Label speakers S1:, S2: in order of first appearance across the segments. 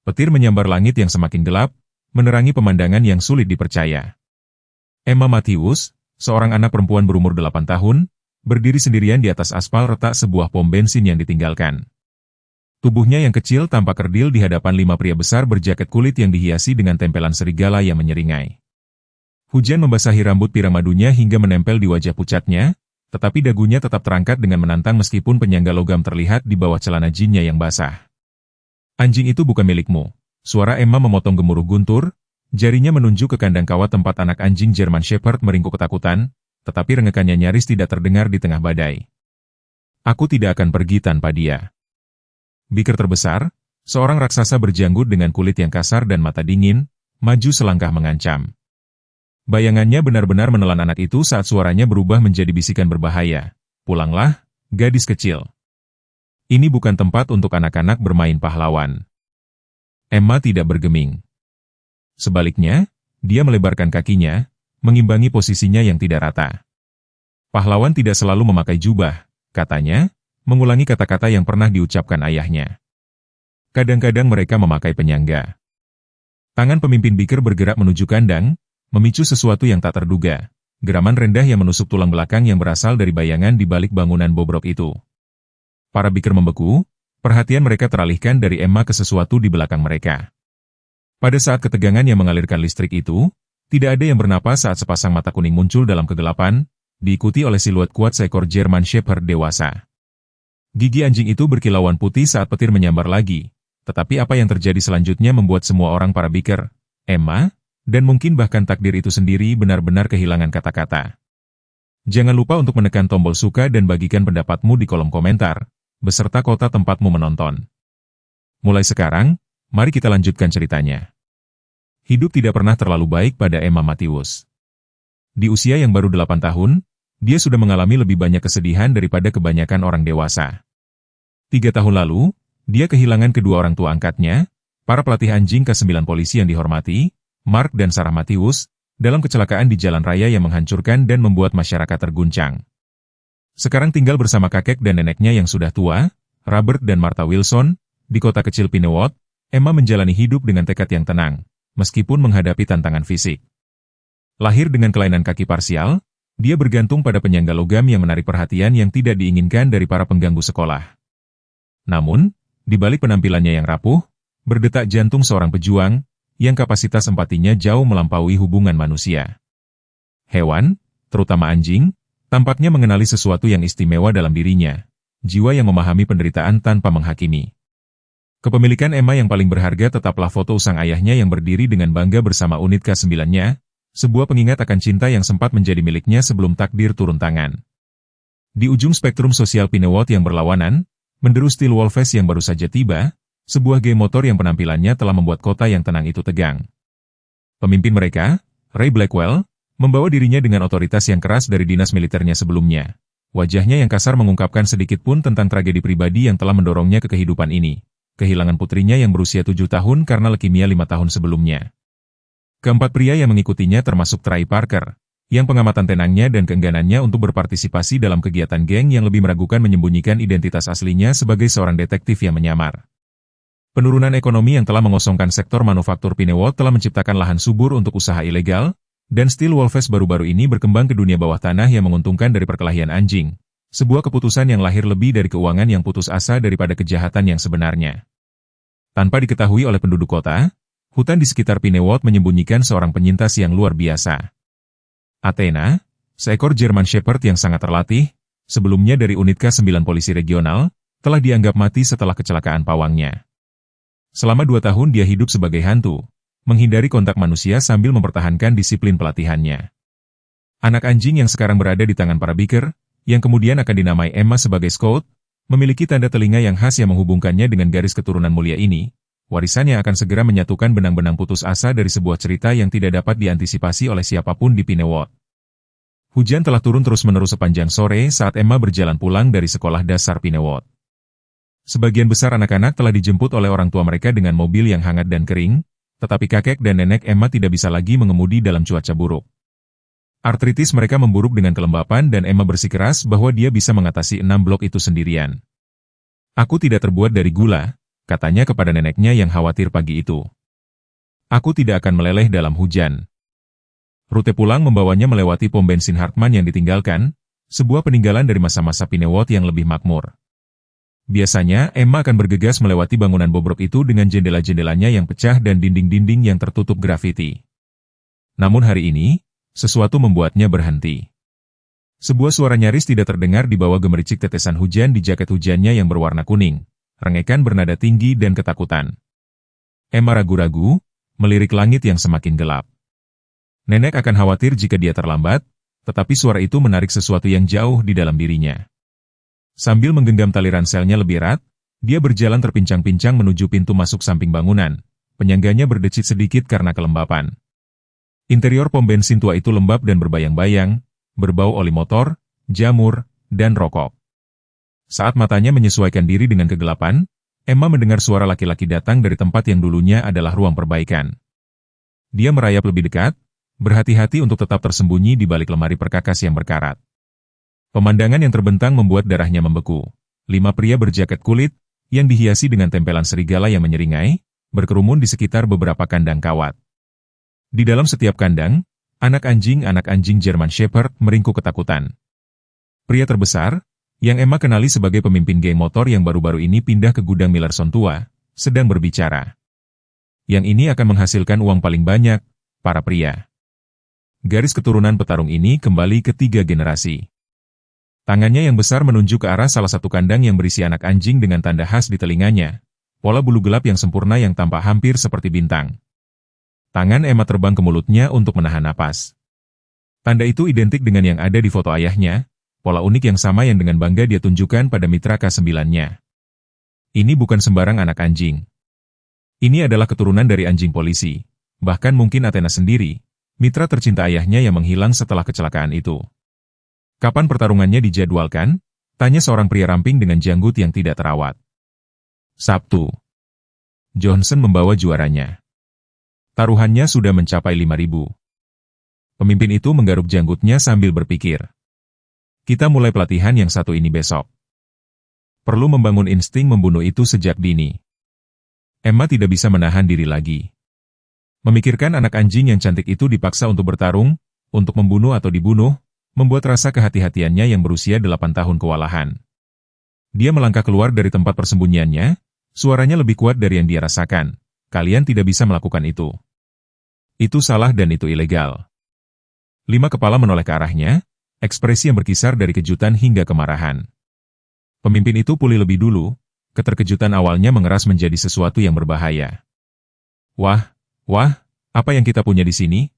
S1: Petir menyambar langit yang semakin gelap, menerangi pemandangan yang sulit dipercaya. Emma Matthews, seorang anak perempuan berumur 8 tahun, berdiri sendirian di atas aspal retak sebuah pom bensin yang ditinggalkan. Tubuhnya yang kecil tampak kerdil di hadapan 5 pria besar berjaket kulit yang dihiasi dengan tempelan serigala yang menyeringai. Hujan membasahi rambut pirang madunya hingga menempel di wajah pucatnya, tetapi dagunya tetap terangkat dengan menantang meskipun penyangga logam terlihat di bawah celana jinnya yang basah. Anjing itu bukan milikmu. Suara Emma memotong gemuruh guntur, jarinya menunjuk ke kandang kawat tempat anak anjing German Shepherd meringkuk ketakutan, tetapi rengekannya nyaris tidak terdengar di tengah badai. Aku tidak akan pergi tanpa dia. Beaker terbesar, seorang raksasa berjanggut dengan kulit yang kasar dan mata dingin, maju selangkah mengancam. Bayangannya benar-benar menelan anak itu saat suaranya berubah menjadi bisikan berbahaya. Pulanglah, gadis kecil. Ini bukan tempat untuk anak-anak bermain pahlawan. Emma tidak bergeming. Sebaliknya, dia melebarkan kakinya, mengimbangi posisinya yang tidak rata. Pahlawan tidak selalu memakai jubah, katanya, mengulangi kata-kata yang pernah diucapkan ayahnya. Kadang-kadang mereka memakai penyangga. Tangan pemimpin Beaker bergerak menuju kandang, memicu sesuatu yang tak terduga. Geraman rendah yang menusuk tulang belakang yang berasal dari bayangan di balik bangunan bobrok itu. Para Beaker membeku, perhatian mereka teralihkan dari Emma ke sesuatu di belakang mereka. Pada saat ketegangan yang mengalirkan listrik itu, tidak ada yang bernapas saat sepasang mata kuning muncul dalam kegelapan, diikuti oleh siluet kuat seekor German Shepherd dewasa. Gigi anjing itu berkilauan putih saat petir menyambar lagi, tetapi apa yang terjadi selanjutnya membuat semua orang para Beaker, Emma, dan mungkin bahkan takdir itu sendiri benar-benar kehilangan kata-kata. Jangan lupa untuk menekan tombol suka dan bagikan pendapatmu di kolom komentar, beserta kota tempatmu menonton. Mulai sekarang, mari kita lanjutkan ceritanya. Hidup tidak pernah terlalu baik pada Emma Matthews. Di usia yang baru 8 tahun, dia sudah mengalami lebih banyak kesedihan daripada kebanyakan orang dewasa. 3 tahun lalu, dia kehilangan kedua orang tua angkatnya, para pelatih anjing ke-9 polisi yang dihormati, Mark dan Sarah Matthews, dalam kecelakaan di jalan raya yang menghancurkan dan membuat masyarakat terguncang. Sekarang tinggal bersama kakek dan neneknya yang sudah tua, Robert dan Martha Wilson, di kota kecil Pinewood. Emma menjalani hidup dengan tekad yang tenang, meskipun menghadapi tantangan fisik. Lahir dengan kelainan kaki parsial, dia bergantung pada penyangga logam yang menarik perhatian yang tidak diinginkan dari para pengganggu sekolah. Namun, di balik penampilannya yang rapuh, berdetak jantung seorang pejuang, yang kapasitas empatinya jauh melampaui hubungan manusia. Hewan, terutama anjing, tampaknya mengenali sesuatu yang istimewa dalam dirinya, jiwa yang memahami penderitaan tanpa menghakimi. Kepemilikan Emma yang paling berharga tetaplah foto sang ayahnya yang berdiri dengan bangga bersama unit K9-nya, sebuah pengingat akan cinta yang sempat menjadi miliknya sebelum takdir turun tangan. Di ujung spektrum sosial Pinewood yang berlawanan, menderu Steel Wolves yang baru saja tiba, sebuah geng motor yang penampilannya telah membuat kota yang tenang itu tegang. Pemimpin mereka, Ray Blackwell, membawa dirinya dengan otoritas yang keras dari dinas militernya sebelumnya. Wajahnya yang kasar mengungkapkan sedikit pun tentang tragedi pribadi yang telah mendorongnya ke kehidupan ini. Kehilangan putrinya yang berusia 7 tahun karena leukemia 5 tahun sebelumnya. Keempat pria yang mengikutinya termasuk Trey Parker, yang pengamatan tenangnya dan keengganannya untuk berpartisipasi dalam kegiatan geng yang lebih meragukan menyembunyikan identitas aslinya sebagai seorang detektif yang menyamar. Penurunan ekonomi yang telah mengosongkan sektor manufaktur Pinewood telah menciptakan lahan subur untuk usaha ilegal, dan Steel Wolves baru-baru ini berkembang ke dunia bawah tanah yang menguntungkan dari perkelahian anjing, sebuah keputusan yang lahir lebih dari keuangan yang putus asa daripada kejahatan yang sebenarnya. Tanpa diketahui oleh penduduk kota, hutan di sekitar Pinewood menyembunyikan seorang penyintas yang luar biasa. Athena, seekor German Shepherd yang sangat terlatih, sebelumnya dari unit K9 polisi regional, telah dianggap mati setelah kecelakaan pawangnya. Selama 2 tahun dia hidup sebagai hantu, menghindari kontak manusia sambil mempertahankan disiplin pelatihannya. Anak anjing yang sekarang berada di tangan para Beaker, yang kemudian akan dinamai Emma sebagai Scout, memiliki tanda telinga yang khas yang menghubungkannya dengan garis keturunan mulia ini. Warisannya akan segera menyatukan benang-benang putus asa dari sebuah cerita yang tidak dapat diantisipasi oleh siapapun di Pinewood. Hujan telah turun terus-menerus sepanjang sore saat Emma berjalan pulang dari sekolah dasar Pinewood. Sebagian besar anak-anak telah dijemput oleh orang tua mereka dengan mobil yang hangat dan kering, tetapi kakek dan nenek Emma tidak bisa lagi mengemudi dalam cuaca buruk. Artritis mereka memburuk dengan kelembapan dan Emma bersikeras bahwa dia bisa mengatasi 6 blok itu sendirian. Aku tidak terbuat dari gula, katanya kepada neneknya yang khawatir pagi itu. Aku tidak akan meleleh dalam hujan. Rute pulang membawanya melewati pom bensin Hartman yang ditinggalkan, sebuah peninggalan dari masa-masa Pinewood yang lebih makmur. Biasanya, Emma akan bergegas melewati bangunan bobrok itu dengan jendela-jendelanya yang pecah dan dinding-dinding yang tertutup grafiti. Namun hari ini, sesuatu membuatnya berhenti. Sebuah suara nyaris tidak terdengar di bawah gemericik tetesan hujan di jaket hujannya yang berwarna kuning, rengekan bernada tinggi dan ketakutan. Emma ragu-ragu, melirik langit yang semakin gelap. Nenek akan khawatir jika dia terlambat, tetapi suara itu menarik sesuatu yang jauh di dalam dirinya. Sambil menggenggam tali ranselnya lebih erat, dia berjalan terpincang-pincang menuju pintu masuk samping bangunan. Penyangganya berdecit sedikit karena kelembapan. Interior pom bensin tua itu lembab dan berbayang-bayang, berbau oli motor, jamur, dan rokok. Saat matanya menyesuaikan diri dengan kegelapan, Emma mendengar suara laki-laki datang dari tempat yang dulunya adalah ruang perbaikan. Dia merayap lebih dekat, berhati-hati untuk tetap tersembunyi di balik lemari perkakas yang berkarat. Pemandangan yang terbentang membuat darahnya membeku. 5 pria berjaket kulit, yang dihiasi dengan tempelan serigala yang menyeringai, berkerumun di sekitar beberapa kandang kawat. Di dalam setiap kandang, anak anjing German Shepherd meringkuk ketakutan. Pria terbesar, yang Emma kenali sebagai pemimpin geng motor yang baru-baru ini pindah ke gudang Millerson tua, sedang berbicara. Yang ini akan menghasilkan uang paling banyak, para pria. Garis keturunan petarung ini kembali ke 3 generasi. Tangannya yang besar menunjuk ke arah salah satu kandang yang berisi anak anjing dengan tanda khas di telinganya, pola bulu gelap yang sempurna yang tampak hampir seperti bintang. Tangan Emma terbang ke mulutnya untuk menahan napas. Tanda itu identik dengan yang ada di foto ayahnya, pola unik yang sama yang dengan bangga dia tunjukkan pada mitra K9-nya. Ini bukan sembarang anak anjing. Ini adalah keturunan dari anjing polisi, bahkan mungkin Athena sendiri, mitra tercinta ayahnya yang menghilang setelah kecelakaan itu. Kapan pertarungannya dijadwalkan? Tanya seorang pria ramping dengan janggut yang tidak terawat. Sabtu. Johnson membawa juaranya. Taruhannya sudah mencapai 5.000. Pemimpin itu menggaruk janggutnya sambil berpikir. Kita mulai pelatihan yang satu ini besok. Perlu membangun insting membunuh itu sejak dini. Emma tidak bisa menahan diri lagi. Memikirkan anak anjing yang cantik itu dipaksa untuk bertarung, untuk membunuh atau dibunuh, membuat rasa kehati-hatiannya yang berusia 8 tahun kewalahan. Dia melangkah keluar dari tempat persembunyiannya, suaranya lebih kuat dari yang dia rasakan. Kalian tidak bisa melakukan itu. Itu salah dan itu ilegal. 5 kepala menoleh ke arahnya, ekspresi yang berkisar dari kejutan hingga kemarahan. Pemimpin itu pulih lebih dulu, keterkejutan awalnya mengeras menjadi sesuatu yang berbahaya. Wah, apa yang kita punya di sini?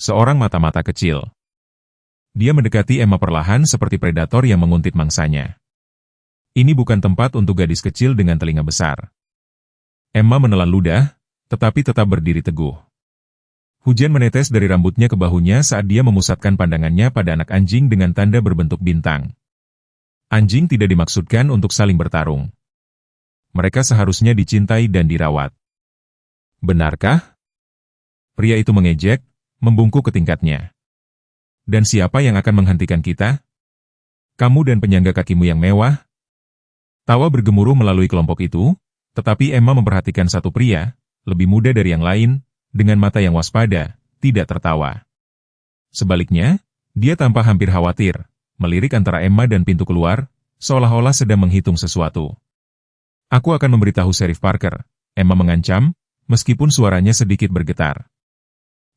S1: Seorang mata-mata kecil. Dia mendekati Emma perlahan seperti predator yang menguntit mangsanya. Ini bukan tempat untuk gadis kecil dengan telinga besar. Emma menelan ludah, tetapi tetap berdiri teguh. Hujan menetes dari rambutnya ke bahunya saat dia memusatkan pandangannya pada anak anjing dengan tanda berbentuk bintang. Anjing tidak dimaksudkan untuk saling bertarung. Mereka seharusnya dicintai dan dirawat. Benarkah? Pria itu mengejek, membungkuk ke tingkatnya. Dan siapa yang akan menghentikan kita? Kamu dan penyangga kakimu yang mewah? Tawa bergemuruh melalui kelompok itu, tetapi Emma memperhatikan satu pria, lebih muda dari yang lain, dengan mata yang waspada, tidak tertawa. Sebaliknya, dia tampak hampir khawatir, melirik antara Emma dan pintu keluar, seolah-olah sedang menghitung sesuatu. Aku akan memberitahu Sheriff Parker, Emma mengancam, meskipun suaranya sedikit bergetar.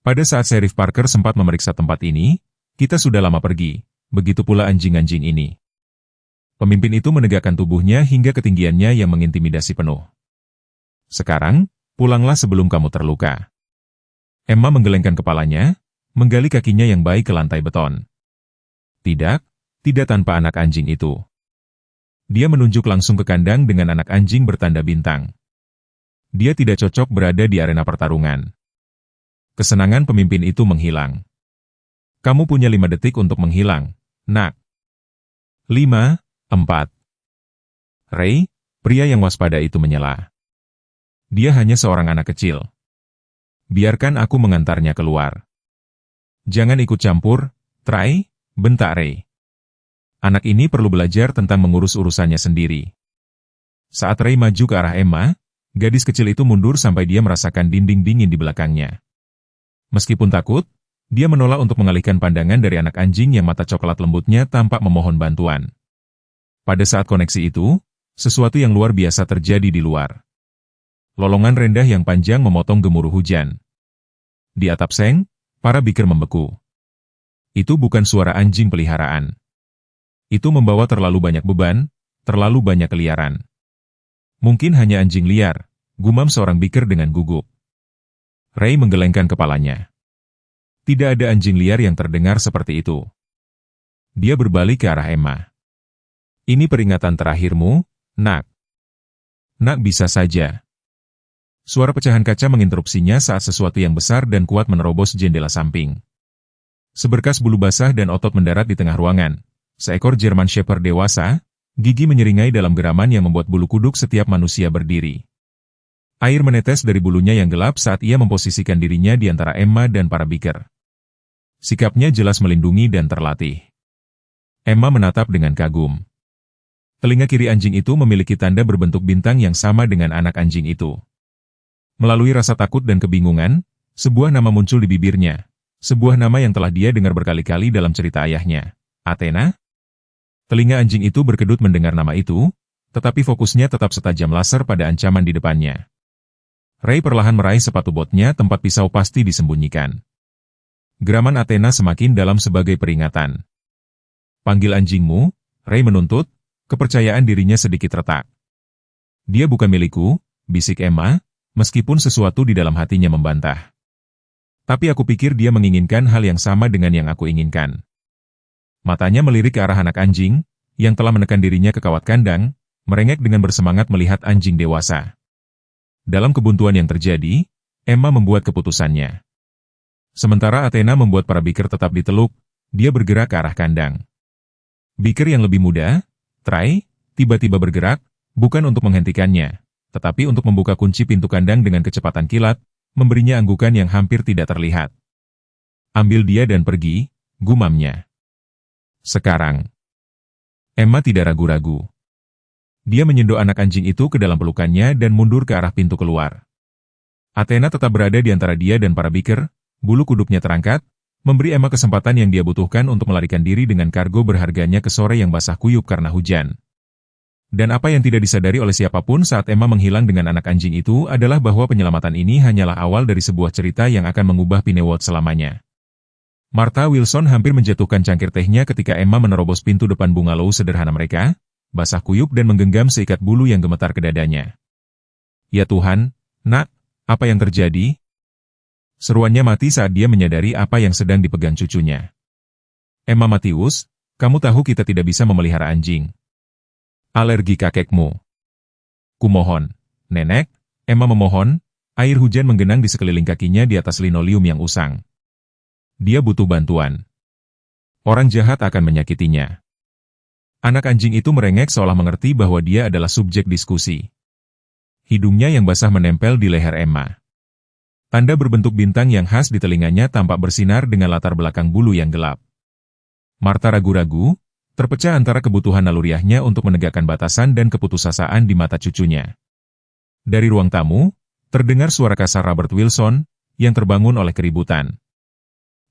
S1: Pada saat Sheriff Parker sempat memeriksa tempat ini, kita sudah lama pergi, begitu pula anjing-anjing ini. Pemimpin itu menegakkan tubuhnya hingga ketinggiannya yang mengintimidasi penuh. Sekarang, pulanglah sebelum kamu terluka. Emma menggelengkan kepalanya, menggali kakinya yang baik ke lantai beton. Tidak tanpa anak anjing itu. Dia menunjuk langsung ke kandang dengan anak anjing bertanda bintang. Dia tidak cocok berada di arena pertarungan. Kesenangan pemimpin itu menghilang. Kamu punya 5 detik untuk menghilang, nak. 5, 4. Ray, pria yang waspada itu menyela. Dia hanya seorang anak kecil. Biarkan aku mengantarnya keluar. Jangan ikut campur, Try, bentak Ray. Anak ini perlu belajar tentang mengurus urusannya sendiri. Saat Ray maju ke arah Emma, gadis kecil itu mundur sampai dia merasakan dinding dingin di belakangnya. Meskipun takut, dia menolak untuk mengalihkan pandangan dari anak anjing yang mata coklat lembutnya tampak memohon bantuan. Pada saat koneksi itu, sesuatu yang luar biasa terjadi di luar. Lolongan rendah yang panjang memotong gemuruh hujan. Di atap seng, para biker membeku. Itu bukan suara anjing peliharaan. Itu membawa terlalu banyak beban, terlalu banyak keliaran. Mungkin hanya anjing liar, gumam seorang biker dengan gugup. Ray menggelengkan kepalanya. Tidak ada anjing liar yang terdengar seperti itu. Dia berbalik ke arah Emma. Ini peringatan terakhirmu, Nak. Nak, bisa saja. Suara pecahan kaca menginterupsinya saat sesuatu yang besar dan kuat menerobos jendela samping. Seberkas bulu basah dan otot mendarat di tengah ruangan. Seekor German Shepherd dewasa, gigi menyeringai dalam geraman yang membuat bulu kuduk setiap manusia berdiri. Air menetes dari bulunya yang gelap saat ia memposisikan dirinya di antara Emma dan para biker. Sikapnya jelas melindungi dan terlatih. Emma menatap dengan kagum. Telinga kiri anjing itu memiliki tanda berbentuk bintang yang sama dengan anak anjing itu. Melalui rasa takut dan kebingungan, sebuah nama muncul di bibirnya. Sebuah nama yang telah dia dengar berkali-kali dalam cerita ayahnya. Athena? Telinga anjing itu berkedut mendengar nama itu, tetapi fokusnya tetap setajam laser pada ancaman di depannya. Ray perlahan meraih sepatu botnya, tempat pisau pasti disembunyikan. Geraman Athena semakin dalam sebagai peringatan. Panggil anjingmu, Ray menuntut. Kepercayaan dirinya sedikit retak. Dia bukan milikku, bisik Emma, meskipun sesuatu di dalam hatinya membantah. Tapi aku pikir dia menginginkan hal yang sama dengan yang aku inginkan. Matanya melirik ke arah anak anjing, yang telah menekan dirinya ke kawat kandang, merengek dengan bersemangat melihat anjing dewasa. Dalam kebuntuan yang terjadi, Emma membuat keputusannya. Sementara Athena membuat para biker tetap diteluk, dia bergerak ke arah kandang. Biker yang lebih muda, Try, tiba-tiba bergerak, bukan untuk menghentikannya, tetapi untuk membuka kunci pintu kandang dengan kecepatan kilat, memberinya anggukan yang hampir tidak terlihat. Ambil dia dan pergi, gumamnya. Sekarang. Emma tidak ragu-ragu. Dia menyendok anak anjing itu ke dalam pelukannya dan mundur ke arah pintu keluar. Athena tetap berada di antara dia dan para biker, bulu kuduknya terangkat, memberi Emma kesempatan yang dia butuhkan untuk melarikan diri dengan kargo berharganya ke sore yang basah kuyup karena hujan. Dan apa yang tidak disadari oleh siapapun saat Emma menghilang dengan anak anjing itu adalah bahwa penyelamatan ini hanyalah awal dari sebuah cerita yang akan mengubah Pinewood selamanya. Martha Wilson hampir menjatuhkan cangkir tehnya ketika Emma menerobos pintu depan bungalow sederhana mereka, basah kuyup dan menggenggam seikat bulu yang gemetar ke dadanya. Ya Tuhan, Nak, apa yang terjadi? Seruannya mati saat dia menyadari apa yang sedang dipegang cucunya. Emma Matthews, kamu tahu kita tidak bisa memelihara anjing. Alergi kakekmu. Kumohon, Nenek, Emma memohon, air hujan menggenang di sekeliling kakinya di atas linoleum yang usang. Dia butuh bantuan. Orang jahat akan menyakitinya. Anak anjing itu merengek seolah mengerti bahwa dia adalah subjek diskusi. Hidungnya yang basah menempel di leher Emma. Tanda berbentuk bintang yang khas di telinganya tampak bersinar dengan latar belakang bulu yang gelap. Martha ragu-ragu, terpecah antara kebutuhan naluriahnya untuk menegakkan batasan dan keputusasaan di mata cucunya. Dari ruang tamu, terdengar suara kasar Robert Wilson, yang terbangun oleh keributan.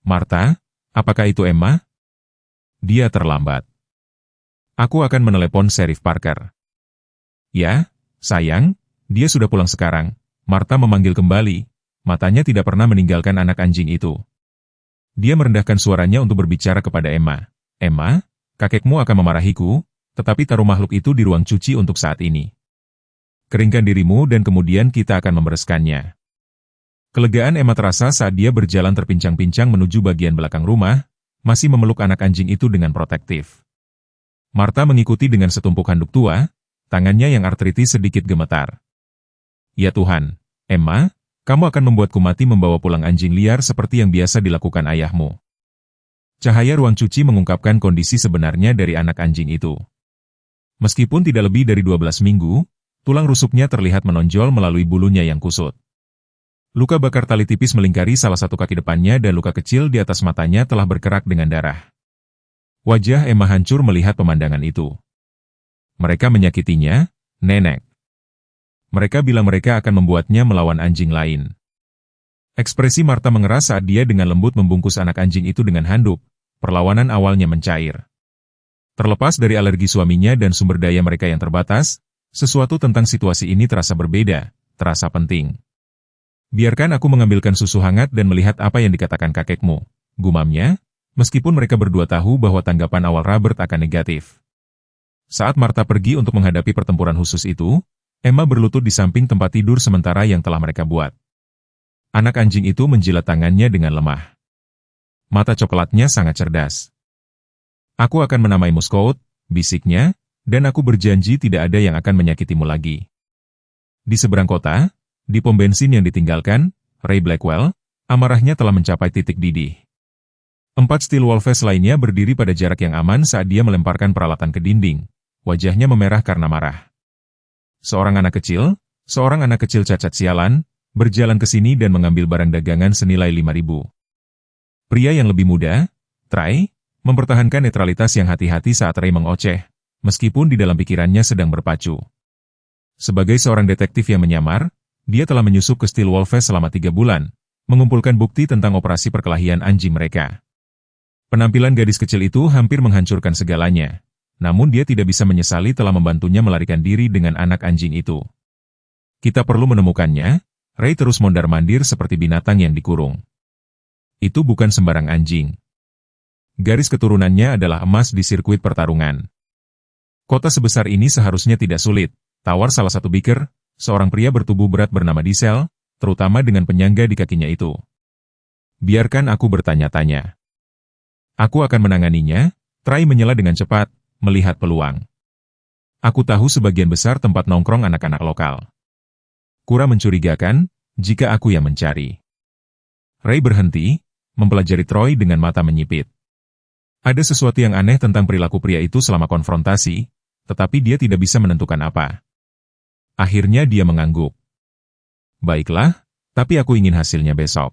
S1: Martha, apakah itu Emma? Dia terlambat. Aku akan menelepon Sheriff Parker. Ya, sayang, dia sudah pulang sekarang. Martha memanggil kembali. Matanya tidak pernah meninggalkan anak anjing itu. Dia merendahkan suaranya untuk berbicara kepada Emma. Emma, kakekmu akan memarahiku, tetapi taruh makhluk itu di ruang cuci untuk saat ini. Keringkan dirimu dan kemudian kita akan membereskannya. Kelegaan Emma terasa saat dia berjalan terpincang-pincang menuju bagian belakang rumah, masih memeluk anak anjing itu dengan protektif. Martha mengikuti dengan setumpuk handuk tua, tangannya yang artritis sedikit gemetar. Ya Tuhan, Emma, kamu akan membuatku mati membawa pulang anjing liar seperti yang biasa dilakukan ayahmu. Cahaya ruang cuci mengungkapkan kondisi sebenarnya dari anak anjing itu. Meskipun tidak lebih dari 12 minggu, tulang rusuknya terlihat menonjol melalui bulunya yang kusut. Luka bakar tali tipis melingkari salah satu kaki depannya dan luka kecil di atas matanya telah berkerak dengan darah. Wajah Emma hancur melihat pemandangan itu. Mereka menyakitinya, Nenek. Mereka bilang mereka akan membuatnya melawan anjing lain. Ekspresi Martha mengeras saat dia dengan lembut membungkus anak anjing itu dengan handuk. Perlawanan awalnya mencair. Terlepas dari alergi suaminya dan sumber daya mereka yang terbatas, sesuatu tentang situasi ini terasa berbeda, terasa penting. Biarkan aku mengambilkan susu hangat dan melihat apa yang dikatakan kakekmu, gumamnya, meskipun mereka berdua tahu bahwa tanggapan awal Robert akan negatif. Saat Martha pergi untuk menghadapi pertempuran khusus itu, Emma berlutut di samping tempat tidur sementara yang telah mereka buat. Anak anjing itu menjilat tangannya dengan lemah. Mata coklatnya sangat cerdas. Aku akan menamaimu Scout, bisiknya, dan aku berjanji tidak ada yang akan menyakitimu lagi. Di seberang kota, di pom bensin yang ditinggalkan, Ray Blackwell, amarahnya telah mencapai titik didih. 4 Steel Wolves lainnya berdiri pada jarak yang aman saat dia melemparkan peralatan ke dinding. Wajahnya memerah karena marah. Seorang anak kecil cacat sialan, berjalan ke sini dan mengambil barang dagangan senilai 5.000. Pria yang lebih muda, Trey, mempertahankan netralitas yang hati-hati saat Ray mengoceh, meskipun di dalam pikirannya sedang berpacu. Sebagai seorang detektif yang menyamar, dia telah menyusup ke Steel Wolves selama 3 bulan, mengumpulkan bukti tentang operasi perkelahian anjing mereka. Penampilan gadis kecil itu hampir menghancurkan segalanya, namun dia tidak bisa menyesali telah membantunya melarikan diri dengan anak anjing itu. Kita perlu menemukannya. Ray terus mondar-mandir seperti binatang yang dikurung. Itu bukan sembarang anjing. Garis keturunannya adalah emas di sirkuit pertarungan. Kota sebesar ini seharusnya tidak sulit, tawar salah satu biker, seorang pria bertubuh berat bernama Diesel, terutama dengan penyangga di kakinya itu. Biarkan aku bertanya-tanya. Aku akan menanganinya, Trey menyela dengan cepat, melihat peluang. Aku tahu sebagian besar tempat nongkrong anak-anak lokal. Kurang mencurigakan, jika aku yang mencari. Ray berhenti, mempelajari Troy dengan mata menyipit. Ada sesuatu yang aneh tentang perilaku pria itu selama konfrontasi, tetapi dia tidak bisa menentukan apa. Akhirnya dia mengangguk. Baiklah, tapi aku ingin hasilnya besok.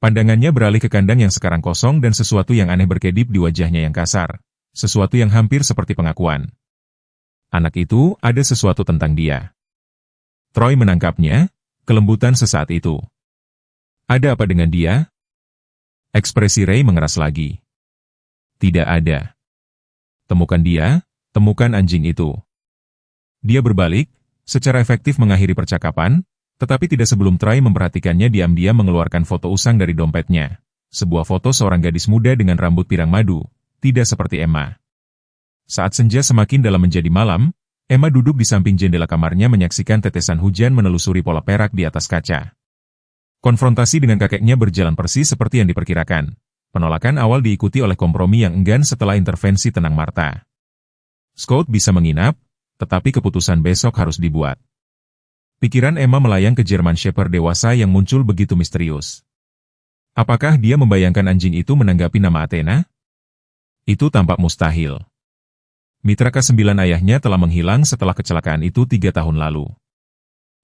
S1: Pandangannya beralih ke kandang yang sekarang kosong dan sesuatu yang aneh berkedip di wajahnya yang kasar. Sesuatu yang hampir seperti pengakuan. Anak itu ada sesuatu tentang dia. Troy menangkapnya, kelembutan sesaat itu. Ada apa dengan dia? Ekspresi Ray mengeras lagi. Tidak ada. Temukan dia, temukan anjing itu. Dia berbalik, secara efektif mengakhiri percakapan, tetapi tidak sebelum Troy memperhatikannya diam-diam mengeluarkan foto usang dari dompetnya. Sebuah foto seorang gadis muda dengan rambut pirang madu, tidak seperti Emma. Saat senja semakin dalam menjadi malam, Emma duduk di samping jendela kamarnya menyaksikan tetesan hujan menelusuri pola perak di atas kaca. Konfrontasi dengan kakeknya berjalan persis seperti yang diperkirakan. Penolakan awal diikuti oleh kompromi yang enggan setelah intervensi tenang Martha. Scout bisa menginap, tetapi keputusan besok harus dibuat. Pikiran Emma melayang ke German Shepherd dewasa yang muncul begitu misterius. Apakah dia membayangkan anjing itu menanggapi nama Athena? Itu tampak mustahil. Mitra ke-9 ayahnya telah menghilang setelah kecelakaan itu 3 tahun lalu.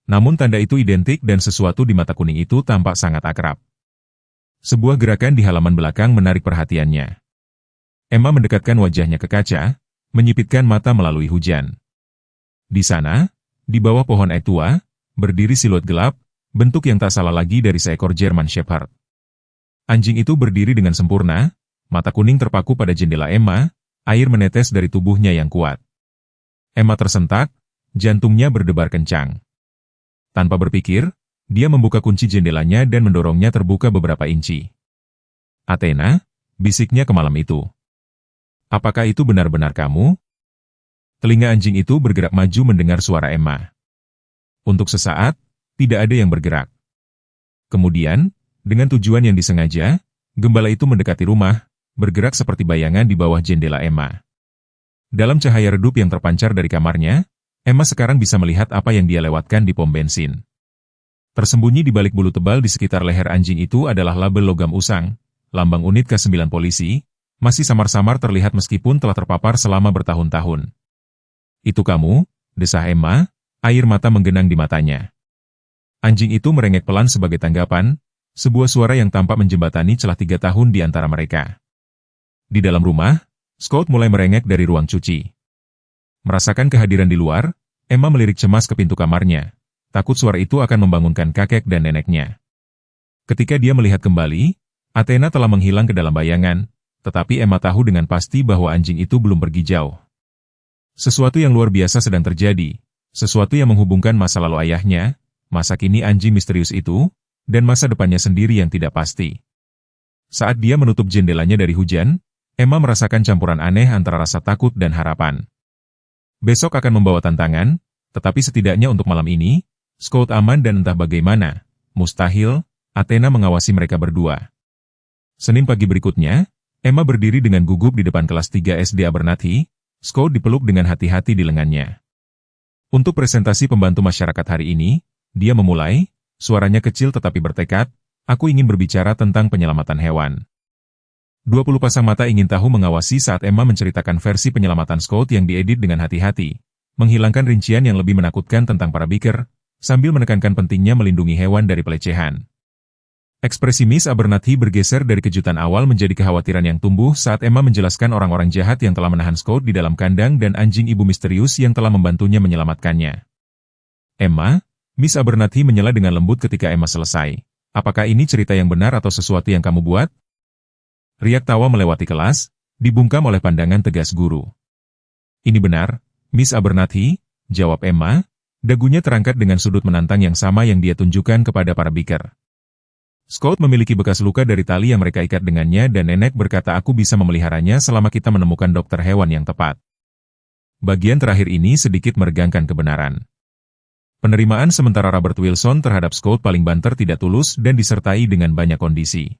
S1: Namun tanda itu identik dan sesuatu di mata kuning itu tampak sangat akrab. Sebuah gerakan di halaman belakang menarik perhatiannya. Emma mendekatkan wajahnya ke kaca, menyipitkan mata melalui hujan. Di sana, di bawah pohon ek tua, berdiri siluet gelap, bentuk yang tak salah lagi dari seekor German Shepherd. Anjing itu berdiri dengan sempurna, mata kuning terpaku pada jendela Emma, air menetes dari tubuhnya yang kuat. Emma tersentak, jantungnya berdebar kencang. Tanpa berpikir, dia membuka kunci jendelanya dan mendorongnya terbuka beberapa inci. Athena, bisiknya ke malam itu. Apakah itu benar-benar kamu? Telinga anjing itu bergerak maju mendengar suara Emma. Untuk sesaat, tidak ada yang bergerak. Kemudian, dengan tujuan yang disengaja, gembala itu mendekati rumah, bergerak seperti bayangan di bawah jendela Emma. Dalam cahaya redup yang terpancar dari kamarnya, Emma sekarang bisa melihat apa yang dia lewatkan di pom bensin. Tersembunyi di balik bulu tebal di sekitar leher anjing itu adalah label logam usang, lambang unit K9 polisi, masih samar-samar terlihat meskipun telah terpapar selama bertahun-tahun. Itu kamu, desah Emma, air mata menggenang di matanya. Anjing itu merengek pelan sebagai tanggapan, sebuah suara yang tampak menjembatani celah 3 tahun di antara mereka. Di dalam rumah, Scott mulai merengek dari ruang cuci. Merasakan kehadiran di luar, Emma melirik cemas ke pintu kamarnya. Takut suara itu akan membangunkan kakek dan neneknya. Ketika dia melihat kembali, Athena telah menghilang ke dalam bayangan, tetapi Emma tahu dengan pasti bahwa anjing itu belum pergi jauh. Sesuatu yang luar biasa sedang terjadi, sesuatu yang menghubungkan masa lalu ayahnya, masa kini anjing misterius itu, dan masa depannya sendiri yang tidak pasti. Saat dia menutup jendelanya dari hujan, Emma merasakan campuran aneh antara rasa takut dan harapan. Besok akan membawa tantangan, tetapi setidaknya untuk malam ini, Scout aman dan entah bagaimana, mustahil, Athena mengawasi mereka berdua. Senin pagi berikutnya, Emma berdiri dengan gugup di depan kelas 3 SD Abernathy, Scout dipeluk dengan hati-hati di lengannya. Untuk presentasi pembantu masyarakat hari ini, dia memulai, suaranya kecil tetapi bertekad, aku ingin berbicara tentang penyelamatan hewan. 20 pasang mata ingin tahu mengawasi saat Emma menceritakan versi penyelamatan Scout yang diedit dengan hati-hati, menghilangkan rincian yang lebih menakutkan tentang para biker, sambil menekankan pentingnya melindungi hewan dari pelecehan. Ekspresi Miss Abernathy bergeser dari kejutan awal menjadi kekhawatiran yang tumbuh saat Emma menjelaskan orang-orang jahat yang telah menahan Scout di dalam kandang dan anjing ibu misterius yang telah membantunya menyelamatkannya. Emma, Miss Abernathy menyela dengan lembut ketika Emma selesai. Apakah ini cerita yang benar atau sesuatu yang kamu buat? Riak tawa melewati kelas, dibungkam oleh pandangan tegas guru. Ini benar, Miss Abernathy, jawab Emma, dagunya terangkat dengan sudut menantang yang sama yang dia tunjukkan kepada para biker. Scout memiliki bekas luka dari tali yang mereka ikat dengannya dan nenek berkata aku bisa memeliharanya selama kita menemukan dokter hewan yang tepat. Bagian terakhir ini sedikit meregangkan kebenaran. Penerimaan sementara Robert Wilson terhadap Scout paling banter tidak tulus dan disertai dengan banyak kondisi.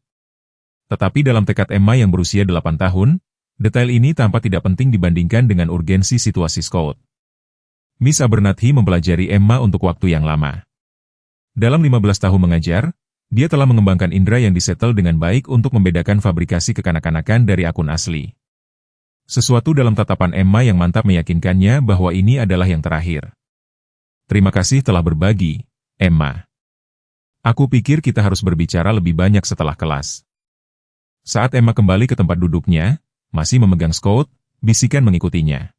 S1: Tetapi dalam tekad Emma yang berusia 8 tahun, detail ini tampak tidak penting dibandingkan dengan urgensi situasi Scout. Miss Abernathy mempelajari Emma untuk waktu yang lama. Dalam 15 tahun mengajar, dia telah mengembangkan indera yang disetel dengan baik untuk membedakan fabrikasi kekanak-kanakan dari akun asli. Sesuatu dalam tatapan Emma yang mantap meyakinkannya bahwa ini adalah yang terakhir. Terima kasih telah berbagi, Emma. Aku pikir kita harus berbicara lebih banyak setelah kelas. Saat Emma kembali ke tempat duduknya, masih memegang Scout, bisikan mengikutinya.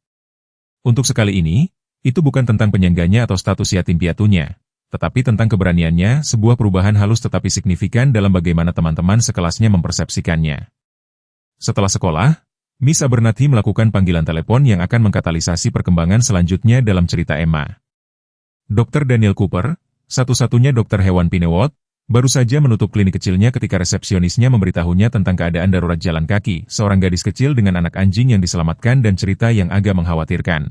S1: Untuk sekali ini, itu bukan tentang penyangganya atau status yatim piatunya, tetapi tentang keberaniannya, sebuah perubahan halus tetapi signifikan dalam bagaimana teman-teman sekelasnya mempersepsikannya. Setelah sekolah, Miss Abernathy melakukan panggilan telepon yang akan mengkatalisasi perkembangan selanjutnya dalam cerita Emma. Dr. Daniel Cooper, satu-satunya dokter hewan Pinewood, baru saja menutup klinik kecilnya ketika resepsionisnya memberitahunya tentang keadaan darurat jalan kaki, seorang gadis kecil dengan anak anjing yang diselamatkan dan cerita yang agak mengkhawatirkan.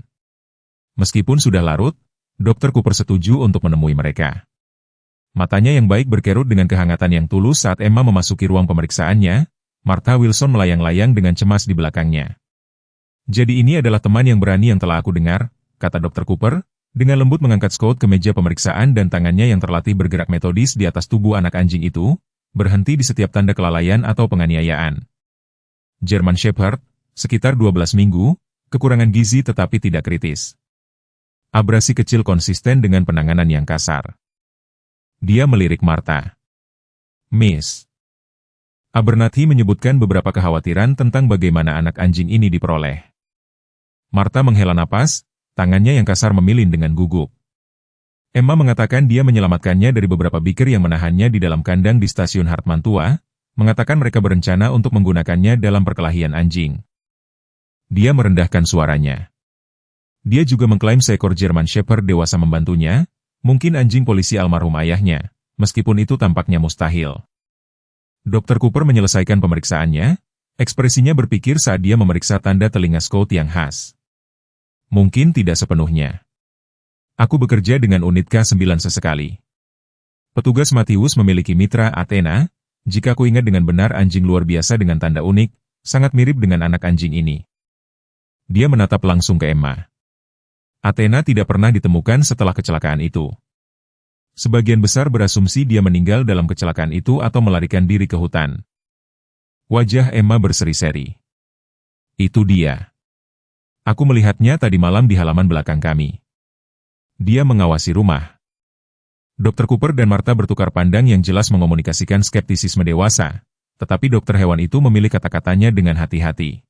S1: Meskipun sudah larut, Dr. Cooper setuju untuk menemui mereka. Matanya yang baik berkerut dengan kehangatan yang tulus saat Emma memasuki ruang pemeriksaannya, Martha Wilson melayang-layang dengan cemas di belakangnya. Jadi ini adalah teman yang berani yang telah aku dengar, kata Dr. Cooper, dengan lembut mengangkat Scout ke meja pemeriksaan dan tangannya yang terlatih bergerak metodis di atas tubuh anak anjing itu, berhenti di setiap tanda kelalaian atau penganiayaan. German Shepherd, sekitar 12 minggu, kekurangan gizi tetapi tidak kritis. Abrasi kecil konsisten dengan penanganan yang kasar. Dia melirik Martha. Miss Abernathy menyebutkan beberapa kekhawatiran tentang bagaimana anak anjing ini diperoleh. Martha menghela napas, tangannya yang kasar memilin dengan gugup. Emma mengatakan dia menyelamatkannya dari beberapa biker yang menahannya di dalam kandang di stasiun Hartman tua, mengatakan mereka berencana untuk menggunakannya dalam perkelahian anjing. Dia merendahkan suaranya. Dia juga mengklaim seekor German Shepherd dewasa membantunya, mungkin anjing polisi almarhum ayahnya, meskipun itu tampaknya mustahil. Dr. Cooper menyelesaikan pemeriksaannya, ekspresinya berpikir saat dia memeriksa tanda telinga Scout yang khas. Mungkin tidak sepenuhnya. Aku bekerja dengan unit K9 sesekali. Petugas Matthews memiliki mitra Athena, jika aku ingat dengan benar anjing luar biasa dengan tanda unik, sangat mirip dengan anak anjing ini. Dia menatap langsung ke Emma. Athena tidak pernah ditemukan setelah kecelakaan itu. Sebagian besar berasumsi dia meninggal dalam kecelakaan itu atau melarikan diri ke hutan. Wajah Emma berseri-seri. Itu dia. Aku melihatnya tadi malam di halaman belakang kami. Dia mengawasi rumah. Dr. Cooper dan Martha bertukar pandang yang jelas mengomunikasikan skeptisisme dewasa, tetapi dokter hewan itu memilih kata-katanya dengan hati-hati.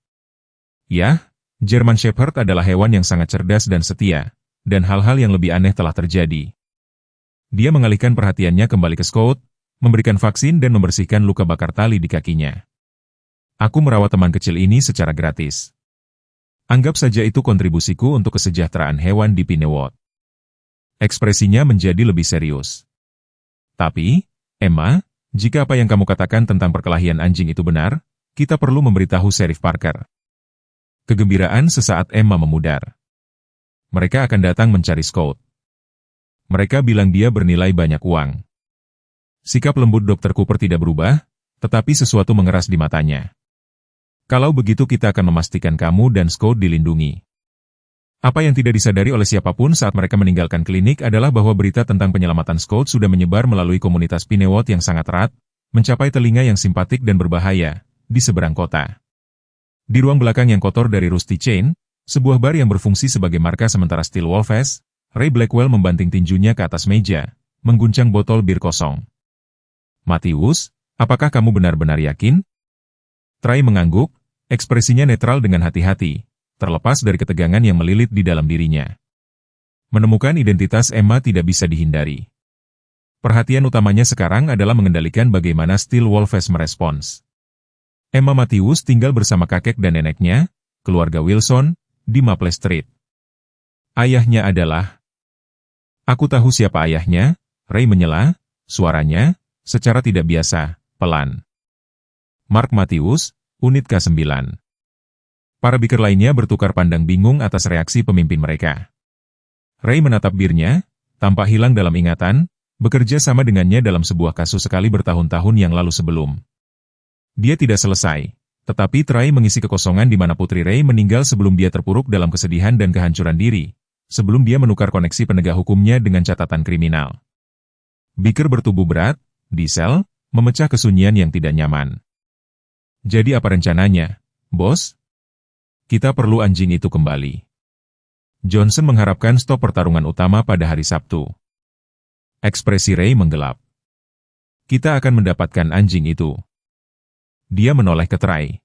S1: Ya, German Shepherd adalah hewan yang sangat cerdas dan setia, dan hal-hal yang lebih aneh telah terjadi. Dia mengalihkan perhatiannya kembali ke Scott, memberikan vaksin dan membersihkan luka bakar tali di kakinya. Aku merawat teman kecil ini secara gratis. Anggap saja itu kontribusiku untuk kesejahteraan hewan di Pinewood. Ekspresinya menjadi lebih serius. Tapi, Emma, jika apa yang kamu katakan tentang perkelahian anjing itu benar, kita perlu memberitahu Sheriff Parker. Kegembiraan sesaat Emma memudar. Mereka akan datang mencari Scott. Mereka bilang dia bernilai banyak uang. Sikap lembut Dr. Cooper tidak berubah, tetapi sesuatu mengeras di matanya. Kalau begitu kita akan memastikan kamu dan Scott dilindungi. Apa yang tidak disadari oleh siapapun saat mereka meninggalkan klinik adalah bahwa berita tentang penyelamatan Scott sudah menyebar melalui komunitas Pinewood yang sangat erat, mencapai telinga yang simpatik dan berbahaya, di seberang kota. Di ruang belakang yang kotor dari Rusty Chain, sebuah bar yang berfungsi sebagai markas sementara Steel Wolfes, Ray Blackwell membanting tinjunya ke atas meja, mengguncang botol bir kosong. Matthews, apakah kamu benar-benar yakin? Trey mengangguk, ekspresinya netral dengan hati-hati, terlepas dari ketegangan yang melilit di dalam dirinya. Menemukan identitas Emma tidak bisa dihindari. Perhatian utamanya sekarang adalah mengendalikan bagaimana Steel Wolfes merespons. Emma Matthews tinggal bersama kakek dan neneknya, keluarga Wilson, di Maple Street. Ayahnya adalah... Aku tahu siapa ayahnya, Ray menyela, suaranya, secara tidak biasa, pelan. Mark Matthews, Unit K9. Para biker lainnya bertukar pandang bingung atas reaksi pemimpin mereka. Ray menatap birnya, tampak hilang dalam ingatan, bekerja sama dengannya dalam sebuah kasus sekali bertahun-tahun yang lalu sebelum. Dia tidak selesai, tetapi Trey mengisi kekosongan di mana Putri Ray meninggal sebelum dia terpuruk dalam kesedihan dan kehancuran diri, sebelum dia menukar koneksi penegak hukumnya dengan catatan kriminal. Biker bertubuh berat, di sel, memecah kesunyian yang tidak nyaman. Jadi apa rencananya, bos? Kita perlu anjing itu kembali. Johnson mengharapkan stop pertarungan utama pada hari Sabtu. Ekspresi Ray menggelap. Kita akan mendapatkan anjing itu. Dia menoleh ke Trey.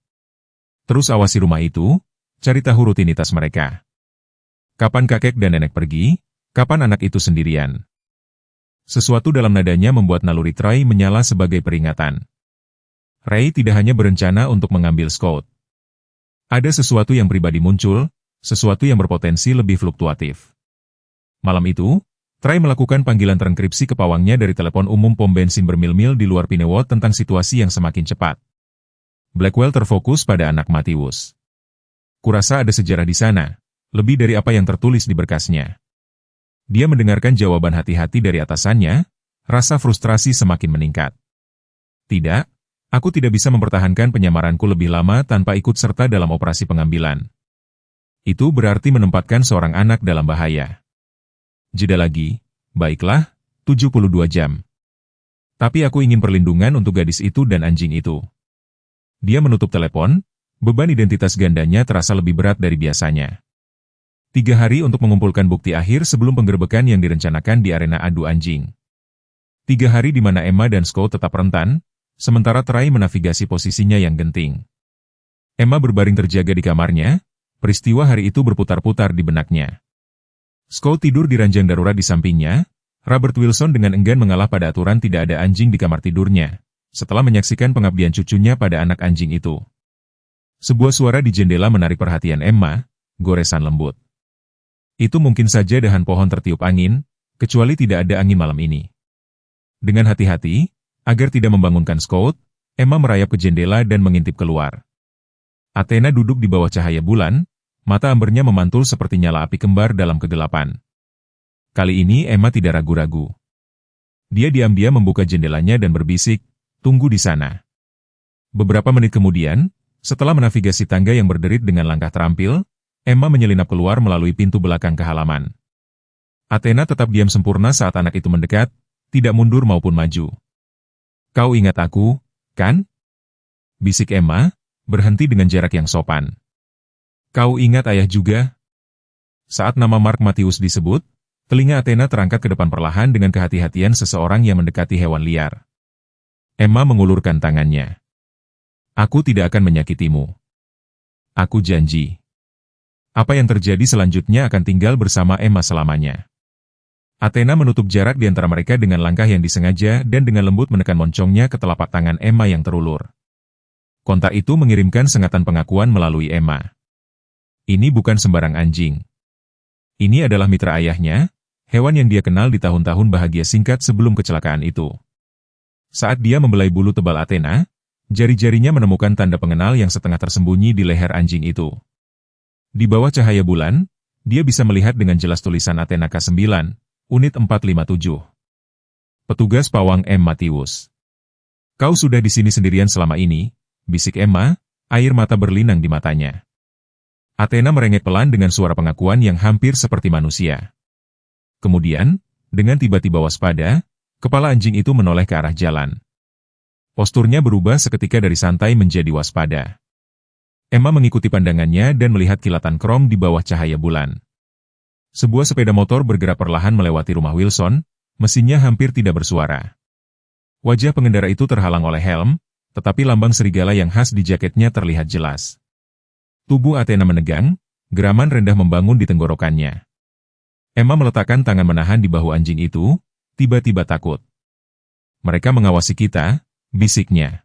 S1: Terus awasi rumah itu, cari tahu rutinitas mereka. Kapan kakek dan nenek pergi, kapan anak itu sendirian. Sesuatu dalam nadanya membuat naluri Trey menyala sebagai peringatan. Ray tidak hanya berencana untuk mengambil Scott. Ada sesuatu yang pribadi muncul, sesuatu yang berpotensi lebih fluktuatif. Malam itu, Trey melakukan panggilan terenkripsi ke pawangnya dari telepon umum pom bensin bermil-mil di luar Pinewood tentang situasi yang semakin cepat. Blackwell terfokus pada anak Matthews. Kurasa ada sejarah di sana, lebih dari apa yang tertulis di berkasnya. Dia mendengarkan jawaban hati-hati dari atasannya, rasa frustrasi semakin meningkat. Tidak, aku tidak bisa mempertahankan penyamaranku lebih lama tanpa ikut serta dalam operasi pengambilan. Itu berarti menempatkan seorang anak dalam bahaya. Jeda lagi, baiklah, 72 jam. Tapi aku ingin perlindungan untuk gadis itu dan anjing itu. Dia menutup telepon, beban identitas gandanya terasa lebih berat dari biasanya. 3 hari untuk mengumpulkan bukti akhir sebelum penggerbekan yang direncanakan di arena adu anjing. 3 hari di mana Emma dan Scott tetap rentan, sementara Trey menavigasi posisinya yang genting. Emma berbaring terjaga di kamarnya, peristiwa hari itu berputar-putar di benaknya. Scott tidur di ranjang darurat di sampingnya, Robert Wilson dengan enggan mengalah pada aturan tidak ada anjing di kamar tidurnya, setelah menyaksikan pengabdian cucunya pada anak anjing itu. Sebuah suara di jendela menarik perhatian Emma, goresan lembut. Itu mungkin saja dahan pohon tertiup angin, kecuali tidak ada angin malam ini. Dengan hati-hati, agar tidak membangunkan Scott, Emma merayap ke jendela dan mengintip keluar. Athena duduk di bawah cahaya bulan, mata ambernya memantul seperti nyala api kembar dalam kegelapan. Kali ini Emma tidak ragu-ragu. Dia diam-diam membuka jendelanya dan berbisik, tunggu di sana. Beberapa menit kemudian, setelah menavigasi tangga yang berderit dengan langkah terampil, Emma menyelinap keluar melalui pintu belakang ke halaman. Athena tetap diam sempurna saat anak itu mendekat, tidak mundur maupun maju. Kau ingat aku, kan? Bisik Emma, berhenti dengan jarak yang sopan. Kau ingat ayah juga? Saat nama Mark Matthews disebut, telinga Athena terangkat ke depan perlahan dengan kehati-hatian seseorang yang mendekati hewan liar. Emma mengulurkan tangannya. Aku tidak akan menyakitimu. Aku janji. Apa yang terjadi selanjutnya akan tinggal bersama Emma selamanya. Athena menutup jarak di antara mereka dengan langkah yang disengaja dan dengan lembut menekan moncongnya ke telapak tangan Emma yang terulur. Kontak itu mengirimkan sengatan pengakuan melalui Emma. Ini bukan sembarang anjing. Ini adalah mitra ayahnya, hewan yang dia kenal di tahun-tahun bahagia singkat sebelum kecelakaan itu. Saat dia membelai bulu tebal Athena, jari-jarinya menemukan tanda pengenal yang setengah tersembunyi di leher anjing itu. Di bawah cahaya bulan, dia bisa melihat dengan jelas tulisan Athena K9, Unit 457. Petugas Pawang M. Matthews. Kau sudah di sini sendirian selama ini, bisik Emma, air mata berlinang di matanya. Athena merengek pelan dengan suara pengakuan yang hampir seperti manusia. Kemudian, dengan tiba-tiba waspada, kepala anjing itu menoleh ke arah jalan. Posturnya berubah seketika dari santai menjadi waspada. Emma mengikuti pandangannya dan melihat kilatan krom di bawah cahaya bulan. Sebuah sepeda motor bergerak perlahan melewati rumah Wilson, mesinnya hampir tidak bersuara. Wajah pengendara itu terhalang oleh helm, tetapi lambang serigala yang khas di jaketnya terlihat jelas. Tubuh Athena menegang, geraman rendah membangun di tenggorokannya. Emma meletakkan tangan menahan di bahu anjing itu, tiba-tiba takut. Mereka mengawasi kita, bisiknya.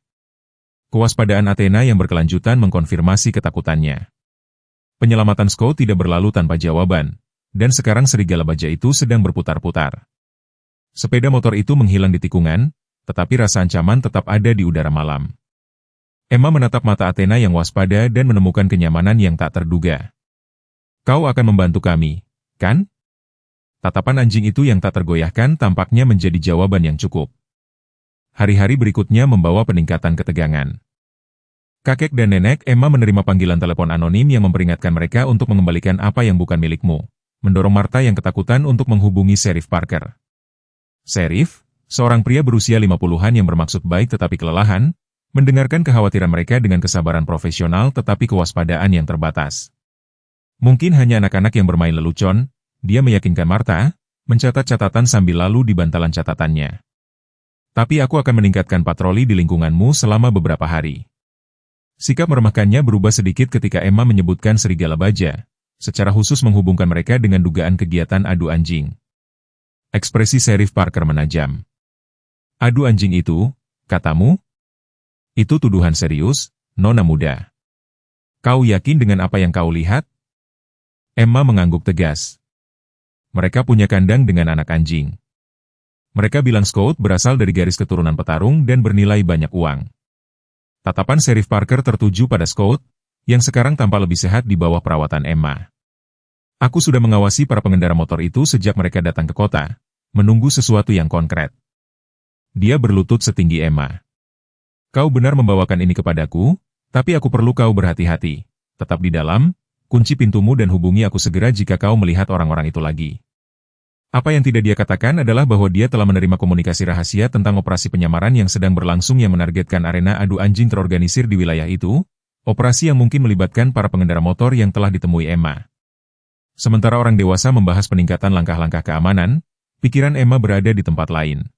S1: Kewaspadaan Athena yang berkelanjutan mengkonfirmasi ketakutannya. Penyelamatan Scout tidak berlalu tanpa jawaban, dan sekarang serigala baja itu sedang berputar-putar. Sepeda motor itu menghilang di tikungan, tetapi rasa ancaman tetap ada di udara malam. Emma menatap mata Athena yang waspada dan menemukan kenyamanan yang tak terduga. Kau akan membantu kami, kan? Tatapan anjing itu yang tak tergoyahkan tampaknya menjadi jawaban yang cukup. Hari-hari berikutnya membawa peningkatan ketegangan. Kakek dan nenek Emma menerima panggilan telepon anonim yang memperingatkan mereka untuk mengembalikan apa yang bukan milikmu, mendorong Martha yang ketakutan untuk menghubungi Sheriff Parker. Sheriff, seorang pria berusia 50-an yang bermaksud baik tetapi kelelahan, mendengarkan kekhawatiran mereka dengan kesabaran profesional tetapi kewaspadaan yang terbatas. Mungkin hanya anak-anak yang bermain lelucon, dia meyakinkan Martha, mencatat catatan sambil lalu di bantalan catatannya. Tapi aku akan meningkatkan patroli di lingkunganmu selama beberapa hari. Sikap meremehkannya berubah sedikit ketika Emma menyebutkan serigala baja, secara khusus menghubungkan mereka dengan dugaan kegiatan adu anjing. Ekspresi Sheriff Parker menajam. Adu anjing itu, katamu? Itu tuduhan serius, nona muda. Kau yakin dengan apa yang kau lihat? Emma mengangguk tegas. Mereka punya kandang dengan anak anjing. Mereka bilang Scout berasal dari garis keturunan petarung dan bernilai banyak uang. Tatapan Sheriff Parker tertuju pada Scout, yang sekarang tampak lebih sehat di bawah perawatan Emma. Aku sudah mengawasi para pengendara motor itu sejak mereka datang ke kota, menunggu sesuatu yang konkret. Dia berlutut setinggi Emma. Kau benar membawakan ini kepadaku, tapi aku perlu kau berhati-hati. Tetap di dalam, kunci pintumu dan hubungi aku segera jika kau melihat orang-orang itu lagi. Apa yang tidak dia katakan adalah bahwa dia telah menerima komunikasi rahasia tentang operasi penyamaran yang sedang berlangsung yang menargetkan arena adu anjing terorganisir di wilayah itu, operasi yang mungkin melibatkan para pengendara motor yang telah ditemui Emma. Sementara orang dewasa membahas peningkatan langkah-langkah keamanan, pikiran Emma berada di tempat lain.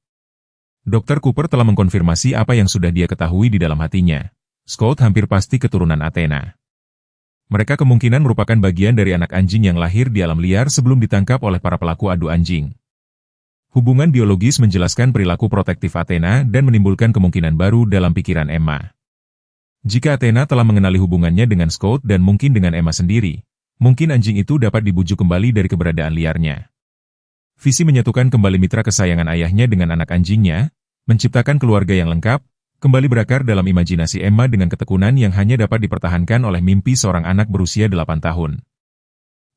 S1: Dr. Cooper telah mengkonfirmasi apa yang sudah dia ketahui di dalam hatinya. Scout hampir pasti keturunan Athena. Mereka kemungkinan merupakan bagian dari anak anjing yang lahir di alam liar sebelum ditangkap oleh para pelaku adu anjing. Hubungan biologis menjelaskan perilaku protektif Athena dan menimbulkan kemungkinan baru dalam pikiran Emma. Jika Athena telah mengenali hubungannya dengan Scout dan mungkin dengan Emma sendiri, mungkin anjing itu dapat dibujuk kembali dari keberadaan liarnya. Visi menyatukan kembali mitra kesayangan ayahnya dengan anak anjingnya, menciptakan keluarga yang lengkap, kembali berakar dalam imajinasi Emma dengan ketekunan yang hanya dapat dipertahankan oleh mimpi seorang anak berusia 8 tahun.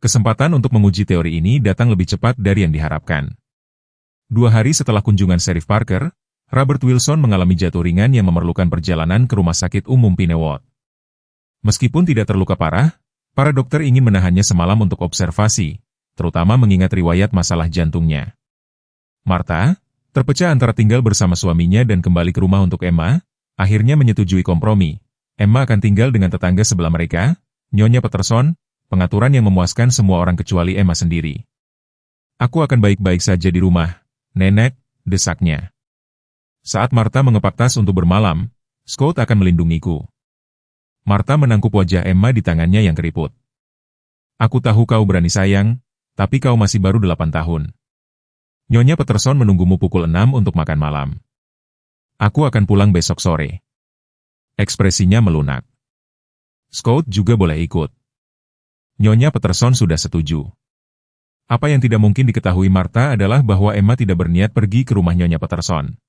S1: Kesempatan untuk menguji teori ini datang lebih cepat dari yang diharapkan. 2 hari setelah kunjungan Sheriff Parker, Robert Wilson mengalami jatuh ringan yang memerlukan perjalanan ke Rumah Sakit Umum Pinewood. Meskipun tidak terluka parah, para dokter ingin menahannya semalam untuk observasi, terutama mengingat riwayat masalah jantungnya. Martha, terpecah antara tinggal bersama suaminya dan kembali ke rumah untuk Emma, akhirnya menyetujui kompromi. Emma akan tinggal dengan tetangga sebelah mereka, Nyonya Peterson, pengaturan yang memuaskan semua orang kecuali Emma sendiri. Aku akan baik-baik saja di rumah, Nenek, desaknya. Saat Martha mengepak tas untuk bermalam, Scout akan melindungiku. Martha menangkup wajah Emma di tangannya yang keriput. Aku tahu kau berani sayang, tapi kau masih baru 8 tahun. Nyonya Peterson menunggumu pukul 6 untuk makan malam. Aku akan pulang besok sore. Ekspresinya melunak. Scott juga boleh ikut. Nyonya Peterson sudah setuju. Apa yang tidak mungkin diketahui Martha adalah bahwa Emma tidak berniat pergi ke rumah Nyonya Peterson.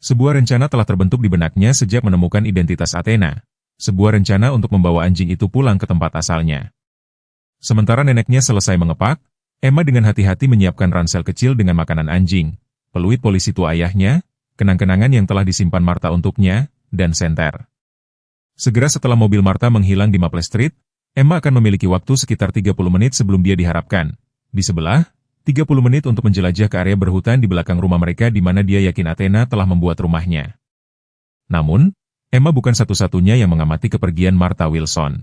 S1: Sebuah rencana telah terbentuk di benaknya sejak menemukan identitas Athena. Sebuah rencana untuk membawa anjing itu pulang ke tempat asalnya. Sementara neneknya selesai mengepak, Emma dengan hati-hati menyiapkan ransel kecil dengan makanan anjing, peluit polisi tua ayahnya, kenang-kenangan yang telah disimpan Martha untuknya, dan senter. Segera setelah mobil Martha menghilang di Maple Street, Emma akan memiliki waktu sekitar 30 menit sebelum dia diharapkan. Di sebelah, 30 menit untuk menjelajah ke area berhutan di belakang rumah mereka di mana dia yakin Athena telah membuat rumahnya. Namun, Emma bukan satu-satunya yang mengamati kepergian Martha Wilson.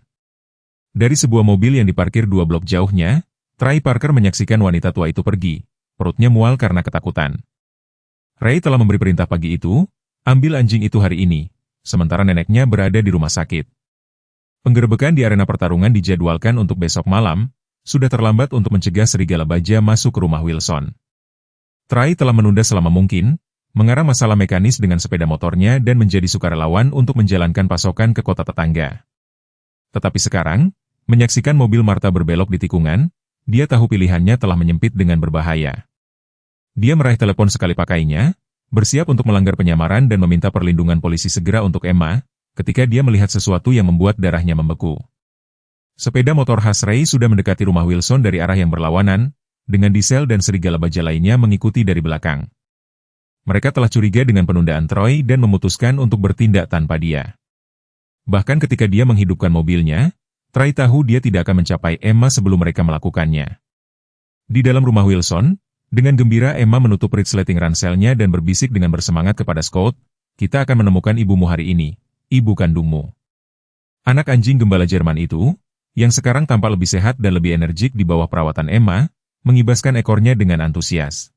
S1: Dari sebuah mobil yang diparkir 2 blok jauhnya, Trey Parker menyaksikan wanita tua itu pergi. Perutnya mual karena ketakutan. Ray telah memberi perintah pagi itu, ambil anjing itu hari ini, sementara neneknya berada di rumah sakit. Penggerebekan di arena pertarungan dijadwalkan untuk besok malam, sudah terlambat untuk mencegah serigala baja masuk ke rumah Wilson. Trey telah menunda selama mungkin, mengarang masalah mekanis dengan sepeda motornya dan menjadi sukarelawan untuk menjalankan pasokan ke kota tetangga. Tetapi sekarang, menyaksikan mobil Martha berbelok di tikungan, dia tahu pilihannya telah menyempit dengan berbahaya. Dia meraih telepon sekali pakainya, bersiap untuk melanggar penyamaran dan meminta perlindungan polisi segera untuk Emma, ketika dia melihat sesuatu yang membuat darahnya membeku. Sepeda motor khas Ray sudah mendekati rumah Wilson dari arah yang berlawanan, dengan Diesel dan serigala baja lainnya mengikuti dari belakang. Mereka telah curiga dengan penundaan Troy dan memutuskan untuk bertindak tanpa dia. Bahkan ketika dia menghidupkan mobilnya, Trey tahu dia tidak akan mencapai Emma sebelum mereka melakukannya. Di dalam rumah Wilson, dengan gembira Emma menutup resleting ranselnya dan berbisik dengan bersemangat kepada Scott, "Kita akan menemukan ibumu hari ini, ibu kandungmu." Anak anjing gembala Jerman itu, yang sekarang tampak lebih sehat dan lebih energik di bawah perawatan Emma, mengibaskan ekornya dengan antusias.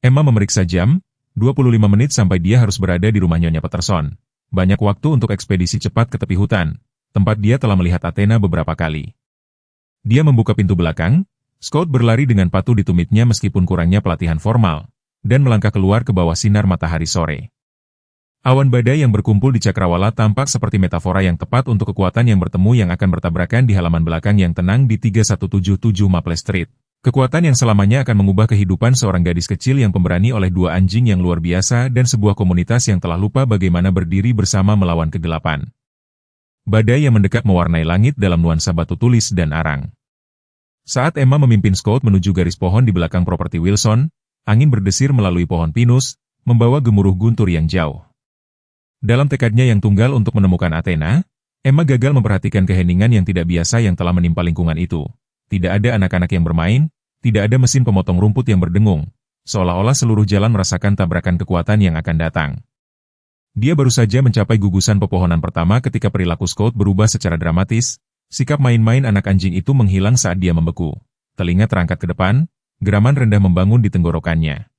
S1: Emma memeriksa jam, 25 menit sampai dia harus berada di rumah Nyonya Peterson. Banyak waktu untuk ekspedisi cepat ke tepi hutan, tempat dia telah melihat Athena beberapa kali. Dia membuka pintu belakang, Scott berlari dengan patuh di tumitnya meskipun kurangnya pelatihan formal, dan melangkah keluar ke bawah sinar matahari sore. Awan badai yang berkumpul di cakrawala tampak seperti metafora yang tepat untuk kekuatan yang bertemu yang akan bertabrakan di halaman belakang yang tenang di 3177 Maple Street. Kekuatan yang selamanya akan mengubah kehidupan seorang gadis kecil yang pemberani oleh 2 anjing yang luar biasa dan sebuah komunitas yang telah lupa bagaimana berdiri bersama melawan kegelapan. Badai yang mendekat mewarnai langit dalam nuansa batu tulis dan arang. Saat Emma memimpin Scott menuju garis pohon di belakang properti Wilson, angin berdesir melalui pohon pinus, membawa gemuruh guntur yang jauh. Dalam tekadnya yang tunggal untuk menemukan Athena, Emma gagal memperhatikan keheningan yang tidak biasa yang telah menimpa lingkungan itu. Tidak ada anak-anak yang bermain, tidak ada mesin pemotong rumput yang berdengung, seolah-olah seluruh jalan merasakan tabrakan kekuatan yang akan datang. Dia baru saja mencapai gugusan pepohonan pertama ketika perilaku Scott berubah secara dramatis, sikap main-main anak anjing itu menghilang saat dia membeku. Telinga terangkat ke depan, geraman rendah membangun di tenggorokannya.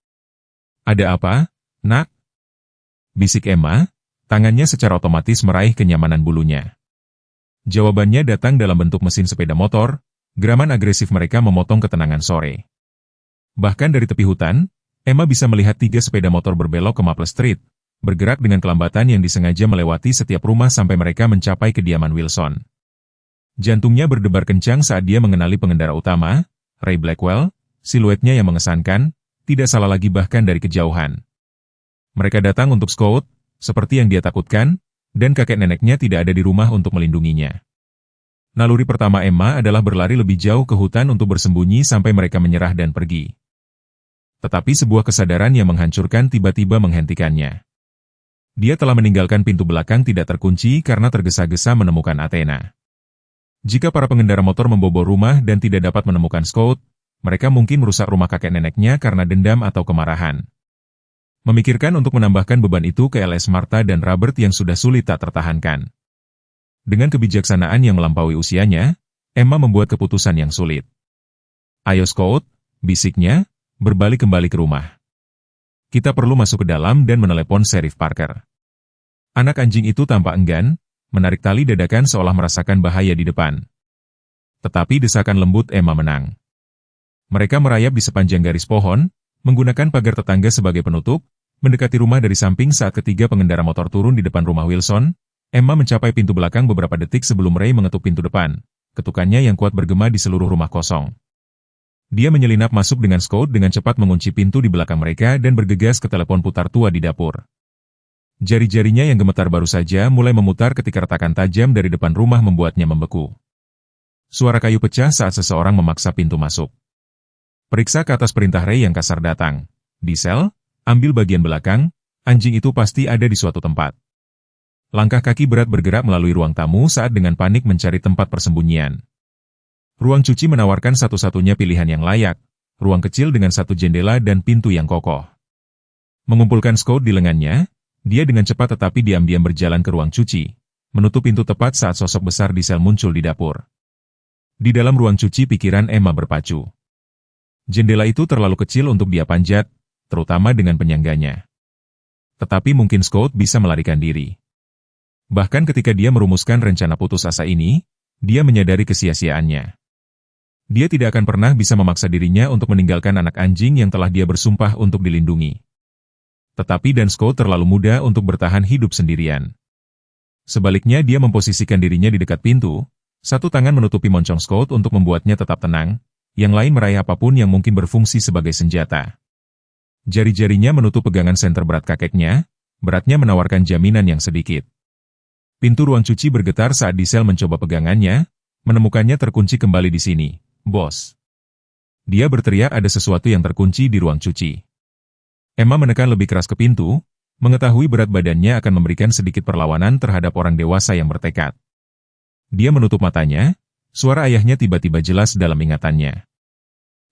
S1: "Ada apa, nak?" bisik Emma, tangannya secara otomatis meraih kenyamanan bulunya. Jawabannya datang dalam bentuk mesin sepeda motor. Geraman agresif mereka memotong ketenangan sore. Bahkan dari tepi hutan, Emma bisa melihat 3 sepeda motor berbelok ke Maple Street, bergerak dengan kelambatan yang disengaja melewati setiap rumah sampai mereka mencapai kediaman Wilson. Jantungnya berdebar kencang saat dia mengenali pengendara utama, Ray Blackwell, siluetnya yang mengesankan, tidak salah lagi bahkan dari kejauhan. Mereka datang untuk Scott, seperti yang dia takutkan, dan kakek neneknya tidak ada di rumah untuk melindunginya. Naluri pertama Emma adalah berlari lebih jauh ke hutan untuk bersembunyi sampai mereka menyerah dan pergi. Tetapi sebuah kesadaran yang menghancurkan tiba-tiba menghentikannya. Dia telah meninggalkan pintu belakang tidak terkunci karena tergesa-gesa menemukan Athena. Jika para pengendara motor membobol rumah dan tidak dapat menemukan Scott, mereka mungkin merusak rumah kakek neneknya karena dendam atau kemarahan. Memikirkan untuk menambahkan beban itu ke LS Martha dan Robert yang sudah sulit tak tertahankan. Dengan kebijaksanaan yang melampaui usianya, Emma membuat keputusan yang sulit. "Ayo Scott," bisiknya, "berbalik kembali ke rumah. Kita perlu masuk ke dalam dan menelepon Sheriff Parker." Anak anjing itu tampak enggan, menarik tali dadakan seolah merasakan bahaya di depan. Tetapi desakan lembut Emma menang. Mereka merayap di sepanjang garis pohon, menggunakan pagar tetangga sebagai penutup, mendekati rumah dari samping saat ketiga pengendara motor turun di depan rumah Wilson. Emma mencapai pintu belakang beberapa detik sebelum Ray mengetuk pintu depan. Ketukannya yang kuat bergema di seluruh rumah kosong. Dia menyelinap masuk dengan Scott dengan cepat mengunci pintu di belakang mereka dan bergegas ke telepon putar tua di dapur. Jari-jarinya yang gemetar baru saja mulai memutar ketika retakan tajam dari depan rumah membuatnya membeku. Suara kayu pecah saat seseorang memaksa pintu masuk. Periksa ke atas perintah Ray yang kasar datang. Diesel, ambil bagian belakang, anjing itu pasti ada di suatu tempat. Langkah kaki berat bergerak melalui ruang tamu saat dengan panik mencari tempat persembunyian. Ruang cuci menawarkan satu-satunya pilihan yang layak, ruang kecil dengan satu jendela dan pintu yang kokoh. Mengumpulkan Scott di lengannya, dia dengan cepat tetapi diam-diam berjalan ke ruang cuci, menutup pintu tepat saat sosok besar Diesel muncul di dapur. Di dalam ruang cuci pikiran Emma berpacu. Jendela itu terlalu kecil untuk dia panjat, terutama dengan penyangganya. Tetapi mungkin Scott bisa melarikan diri. Bahkan ketika dia merumuskan rencana putus asa ini, dia menyadari kesia-siaannya. Dia tidak akan pernah bisa memaksa dirinya untuk meninggalkan anak anjing yang telah dia bersumpah untuk dilindungi. Tetapi Dan Scott terlalu muda untuk bertahan hidup sendirian. Sebaliknya dia memposisikan dirinya di dekat pintu, satu tangan menutupi moncong Scott untuk membuatnya tetap tenang, yang lain meraih apapun yang mungkin berfungsi sebagai senjata. Jari-jarinya menutup pegangan senter berat kakeknya, beratnya menawarkan jaminan yang sedikit. Pintu ruang cuci bergetar saat Diesel mencoba pegangannya, menemukannya terkunci kembali di sini. Bos. Dia berteriak ada sesuatu yang terkunci di ruang cuci. Emma menekan lebih keras ke pintu, mengetahui berat badannya akan memberikan sedikit perlawanan terhadap orang dewasa yang bertekad. Dia menutup matanya, suara ayahnya tiba-tiba jelas dalam ingatannya.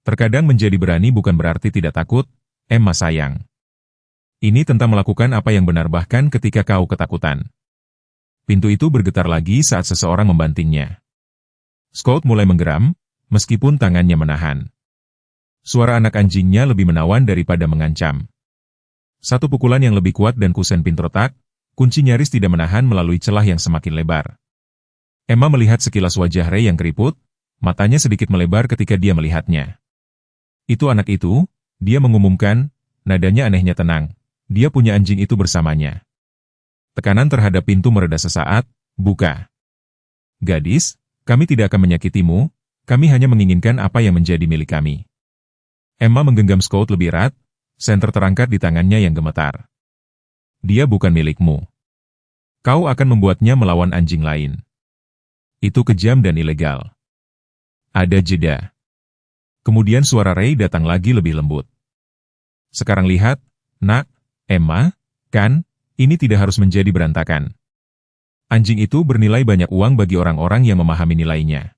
S1: Terkadang menjadi berani bukan berarti tidak takut, Emma sayang. Ini tentang melakukan apa yang benar bahkan ketika kau ketakutan. Pintu itu bergetar lagi saat seseorang membantingnya. Scott mulai menggeram, meskipun tangannya menahan. Suara anak anjingnya lebih menawan daripada mengancam. Satu pukulan yang lebih kuat dan kusen pintu retak, kunci nyaris tidak menahan melalui celah yang semakin lebar. Emma melihat sekilas wajah Ray yang keriput, matanya sedikit melebar ketika dia melihatnya. Itu anak itu, dia mengumumkan, nadanya anehnya tenang, dia punya anjing itu bersamanya. Tekanan terhadap pintu mereda sesaat, buka. Gadis, kami tidak akan menyakitimu, kami hanya menginginkan apa yang menjadi milik kami. Emma menggenggam Scott lebih erat, senter terangkat di tangannya yang gemetar. Dia bukan milikmu. Kau akan membuatnya melawan anjing lain. Itu kejam dan ilegal. Ada jeda. Kemudian suara Ray datang lagi lebih lembut. Sekarang lihat, nak, Emma, kan, ini tidak harus menjadi berantakan. Anjing itu bernilai banyak uang bagi orang-orang yang memahami nilainya.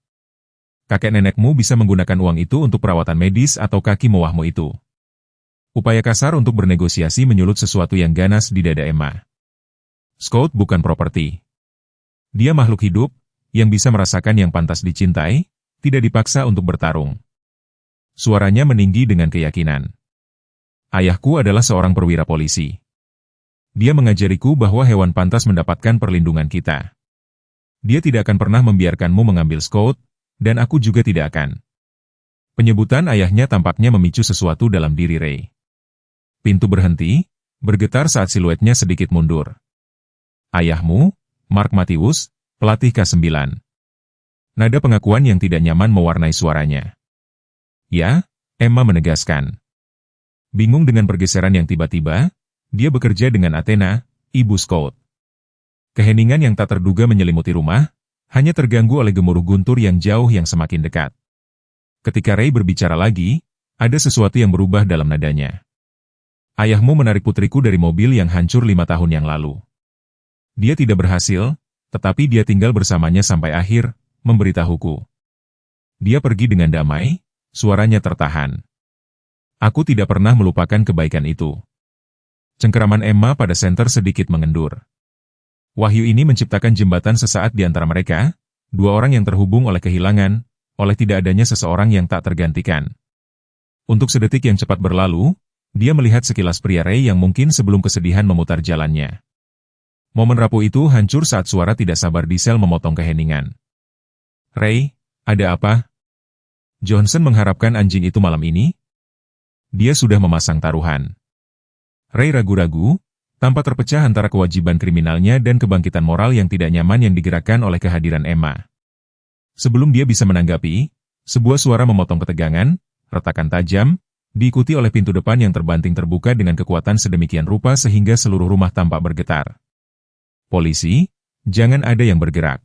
S1: Kakek nenekmu bisa menggunakan uang itu untuk perawatan medis atau kaki mewahmu itu. Upaya kasar untuk bernegosiasi menyulut sesuatu yang ganas di dada Emma. Scott bukan properti. Dia makhluk hidup, yang bisa merasakan yang pantas dicintai, tidak dipaksa untuk bertarung. Suaranya meninggi dengan keyakinan. Ayahku adalah seorang perwira polisi. Dia mengajariku bahwa hewan pantas mendapatkan perlindungan kita. Dia tidak akan pernah membiarkanmu mengambil Scott, dan aku juga tidak akan. Penyebutan ayahnya tampaknya memicu sesuatu dalam diri Ray. Pintu berhenti, bergetar saat siluetnya sedikit mundur. Ayahmu, Mark Matthews, pelatih K9. Nada pengakuan yang tidak nyaman mewarnai suaranya. Ya, Emma menegaskan. Bingung dengan pergeseran yang tiba-tiba, dia bekerja dengan Athena, ibu Scott. Keheningan yang tak terduga menyelimuti rumah, hanya terganggu oleh gemuruh guntur yang jauh yang semakin dekat. Ketika Ray berbicara lagi, ada sesuatu yang berubah dalam nadanya. Ayahmu menarik putriku dari mobil yang hancur 5 tahun yang lalu. Dia tidak berhasil, tetapi dia tinggal bersamanya sampai akhir, memberitahuku. Dia pergi dengan damai, suaranya tertahan. Aku tidak pernah melupakan kebaikan itu. Cengkeraman Emma pada senter sedikit mengendur. Wahyu ini menciptakan jembatan sesaat di antara mereka, dua orang yang terhubung oleh kehilangan, oleh tidak adanya seseorang yang tak tergantikan. Untuk sedetik yang cepat berlalu, dia melihat sekilas pria Ray yang mungkin sebelum kesedihan memutar jalannya. Momen rapuh itu hancur saat suara tidak sabar Diesel memotong keheningan. Ray, Ada apa? Johnson mengharapkan anjing itu malam ini? Dia sudah memasang taruhan. Ray ragu-ragu, tanpa terpecah antara kewajiban kriminalnya dan kebangkitan moral yang tidak nyaman yang digerakkan oleh kehadiran Emma. Sebelum dia bisa menanggapi, sebuah suara memotong ketegangan, retakan tajam, diikuti oleh pintu depan yang terbanting terbuka dengan kekuatan sedemikian rupa sehingga seluruh rumah tampak bergetar. Polisi, jangan ada yang bergerak.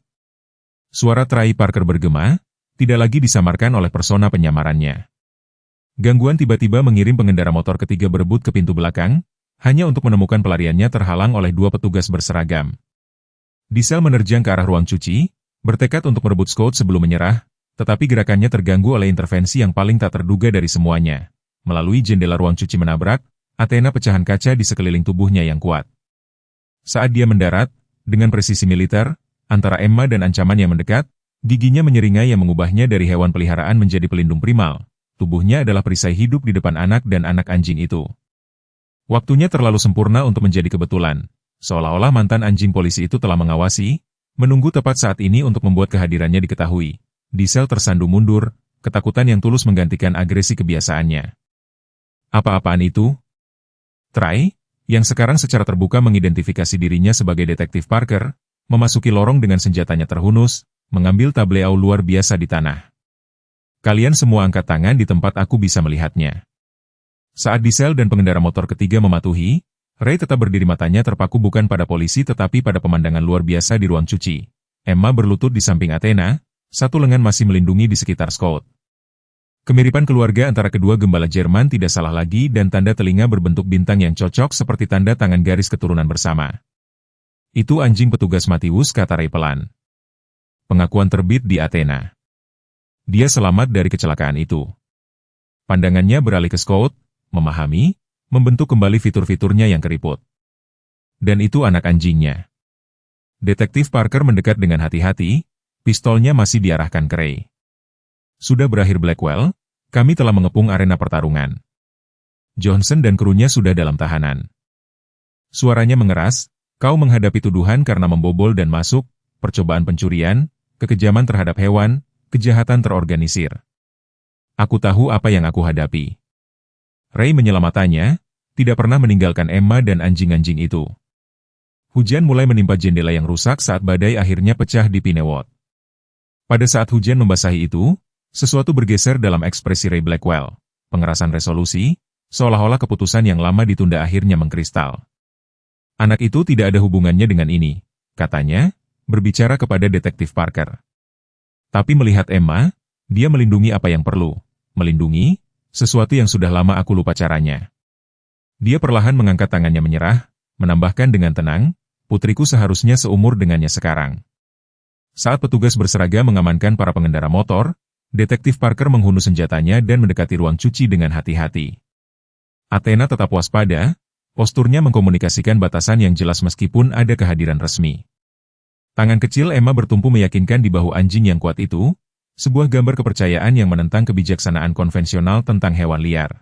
S1: Suara Trey Parker bergema, tidak lagi disamarkan oleh persona penyamarannya. Gangguan tiba-tiba mengirim pengendara motor ketiga berebut ke pintu belakang, hanya untuk menemukan pelariannya terhalang oleh dua petugas berseragam. Diesel menerjang ke arah ruang cuci, bertekad untuk merebut Scott sebelum menyerah, tetapi gerakannya terganggu oleh intervensi yang paling tak terduga dari semuanya. Melalui jendela ruang cuci menabrak, Athena pecahan kaca di sekeliling tubuhnya yang kuat. Saat dia mendarat, dengan presisi militer, antara Emma dan ancaman yang mendekat, giginya menyeringai yang mengubahnya dari hewan peliharaan menjadi pelindung primal. Tubuhnya adalah perisai hidup di depan anak dan anak anjing itu. Waktunya terlalu sempurna untuk menjadi kebetulan. Seolah-olah mantan anjing polisi itu telah mengawasi, menunggu tepat saat ini untuk membuat kehadirannya diketahui. Diesel tersandung mundur, ketakutan yang tulus menggantikan agresi kebiasaannya. Apa-apaan itu? Trey, yang sekarang secara terbuka mengidentifikasi dirinya sebagai detektif Parker, memasuki lorong dengan senjatanya terhunus, mengambil tableau luar biasa di tanah. Kalian semua angkat tangan di tempat aku bisa melihatnya. Saat Diesel dan pengendara motor ketiga mematuhi, Ray tetap berdiri, matanya terpaku bukan pada polisi tetapi pada pemandangan luar biasa di ruang cuci. Emma berlutut di samping Athena, satu lengan masih melindungi di sekitar Scott. Kemiripan keluarga antara kedua gembala Jerman tidak salah lagi dan tanda telinga berbentuk bintang yang cocok seperti tanda tangan garis keturunan bersama. Itu anjing petugas Matthews, kata Ray pelan. Pengakuan terbit di Athena. Dia selamat dari kecelakaan itu. Pandangannya beralih ke Scott, memahami, membentuk kembali fitur-fiturnya yang keriput. Dan itu anak anjingnya. Detektif Parker mendekat dengan hati-hati, pistolnya masih diarahkan ke Ray. Sudah berakhir Blackwell, kami telah mengepung arena pertarungan. Johnson dan krunya sudah dalam tahanan. Suaranya mengeras, kau menghadapi tuduhan karena membobol dan masuk, percobaan pencurian, kekejaman terhadap hewan, kejahatan terorganisir. Aku tahu apa yang aku hadapi. Ray menyela matanya, tidak pernah meninggalkan Emma dan anjing-anjing itu. Hujan mulai menimpa jendela yang rusak saat badai akhirnya pecah di Pinewood. Pada saat hujan membasahi itu, sesuatu bergeser dalam ekspresi Ray Blackwell. Pengerasan resolusi, seolah-olah keputusan yang lama ditunda akhirnya mengkristal. Anak itu tidak ada hubungannya dengan ini, katanya, berbicara kepada detektif Parker. Tapi melihat Emma, dia melindungi apa yang perlu. Melindungi, sesuatu yang sudah lama aku lupa caranya. Dia perlahan mengangkat tangannya menyerah, menambahkan dengan tenang, putriku seharusnya seumur dengannya sekarang. Saat petugas berseragam mengamankan para pengendara motor, detektif Parker menghunus senjatanya dan mendekati ruang cuci dengan hati-hati. Athena tetap waspada, posturnya mengkomunikasikan batasan yang jelas meskipun ada kehadiran resmi. Tangan kecil Emma bertumpu meyakinkan di bahu anjing yang kuat itu, sebuah gambar kepercayaan yang menentang kebijaksanaan konvensional tentang hewan liar.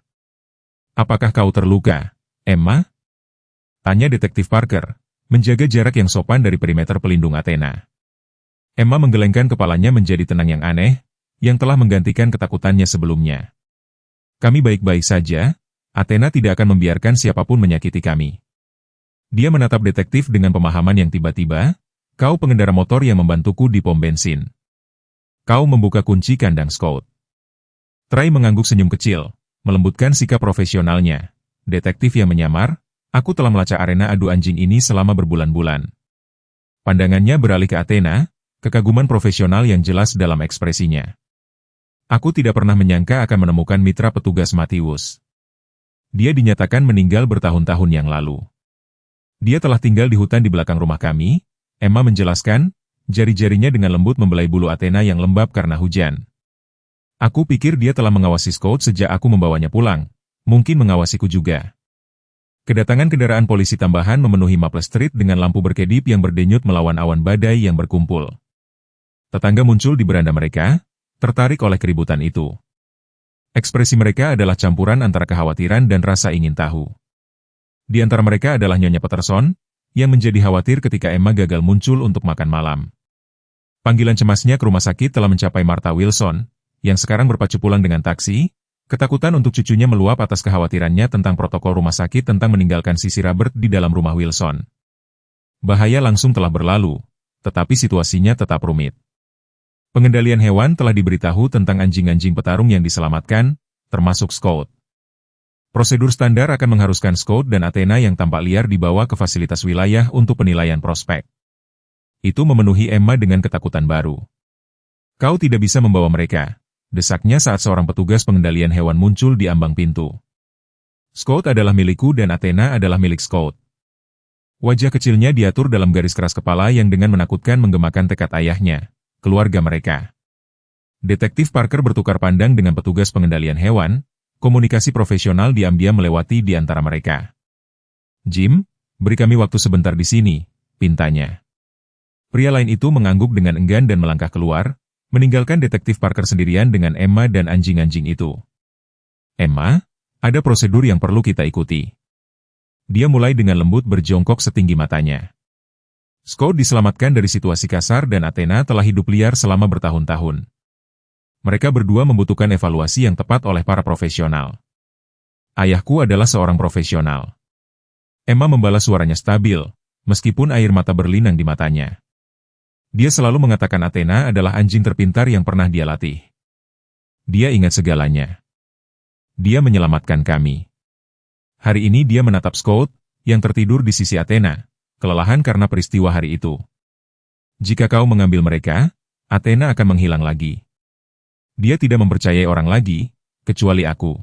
S1: Apakah kau terluka, Emma? Tanya detektif Parker, menjaga jarak yang sopan dari perimeter pelindung Athena. Emma menggelengkan kepalanya menjadi tenang yang aneh, yang telah menggantikan ketakutannya sebelumnya. Kami baik-baik saja, Athena tidak akan membiarkan siapapun menyakiti kami. Dia menatap detektif dengan pemahaman yang tiba-tiba, kau pengendara motor yang membantuku di pom bensin. Kau membuka kunci kandang Scott. Trey mengangguk senyum kecil, melembutkan sikap profesionalnya. Detektif yang menyamar, aku telah melacak arena adu anjing ini selama berbulan-bulan. Pandangannya beralih ke Athena, kekaguman profesional yang jelas dalam ekspresinya. Aku tidak pernah menyangka akan menemukan mitra petugas Matthews. Dia dinyatakan meninggal bertahun-tahun yang lalu. Dia telah tinggal di hutan di belakang rumah kami, Emma menjelaskan, jari-jarinya dengan lembut membelai bulu Athena yang lembab karena hujan. Aku pikir dia telah mengawasi Scott sejak aku membawanya pulang, mungkin mengawasiku juga. Kedatangan kendaraan polisi tambahan memenuhi Maple Street dengan lampu berkedip yang berdenyut melawan awan badai yang berkumpul. Tetangga muncul di beranda mereka, tertarik oleh keributan itu. Ekspresi mereka adalah campuran antara kekhawatiran dan rasa ingin tahu. Di antara mereka adalah Nyonya Peterson, yang menjadi khawatir ketika Emma gagal muncul untuk makan malam. Panggilan cemasnya ke rumah sakit telah mencapai Martha Wilson, yang sekarang berpacu pulang dengan taksi. Ketakutan untuk cucunya meluap atas kekhawatirannya tentang protokol rumah sakit tentang meninggalkan sisi Robert di dalam rumah Wilson. Bahaya langsung telah berlalu, tetapi situasinya tetap rumit. Pengendalian hewan telah diberitahu tentang anjing-anjing petarung yang diselamatkan, termasuk Scout. Prosedur standar akan mengharuskan Scout dan Athena yang tampak liar dibawa ke fasilitas wilayah untuk penilaian prospek. Itu memenuhi Emma dengan ketakutan baru. Kau tidak bisa membawa mereka, desaknya saat seorang petugas pengendalian hewan muncul di ambang pintu. Scout adalah milikku dan Athena adalah milik Scout. Wajah kecilnya diatur dalam garis keras kepala yang dengan menakutkan menggemakan tekad ayahnya, keluarga mereka. Detektif Parker bertukar pandang dengan petugas pengendalian hewan, komunikasi profesional diam-diam melewati di antara mereka. Jim, beri kami waktu sebentar di sini, pintanya. Pria lain itu mengangguk dengan enggan dan melangkah keluar, meninggalkan detektif Parker sendirian dengan Emma dan anjing-anjing itu. Emma, ada prosedur yang perlu kita ikuti. Dia mulai dengan lembut berjongkok setinggi matanya. Scout diselamatkan dari situasi kasar dan Athena telah hidup liar selama bertahun-tahun. Mereka berdua membutuhkan evaluasi yang tepat oleh para profesional. Ayahku adalah seorang profesional. Emma membalas suaranya stabil, meskipun air mata berlinang di matanya. Dia selalu mengatakan Athena adalah anjing terpintar yang pernah dia latih. Dia ingat segalanya. Dia menyelamatkan kami. Hari ini dia menatap Scout, yang tertidur di sisi Athena, kelelahan karena peristiwa hari itu. Jika kau mengambil mereka, Athena akan menghilang lagi. Dia tidak mempercayai orang lagi, kecuali aku.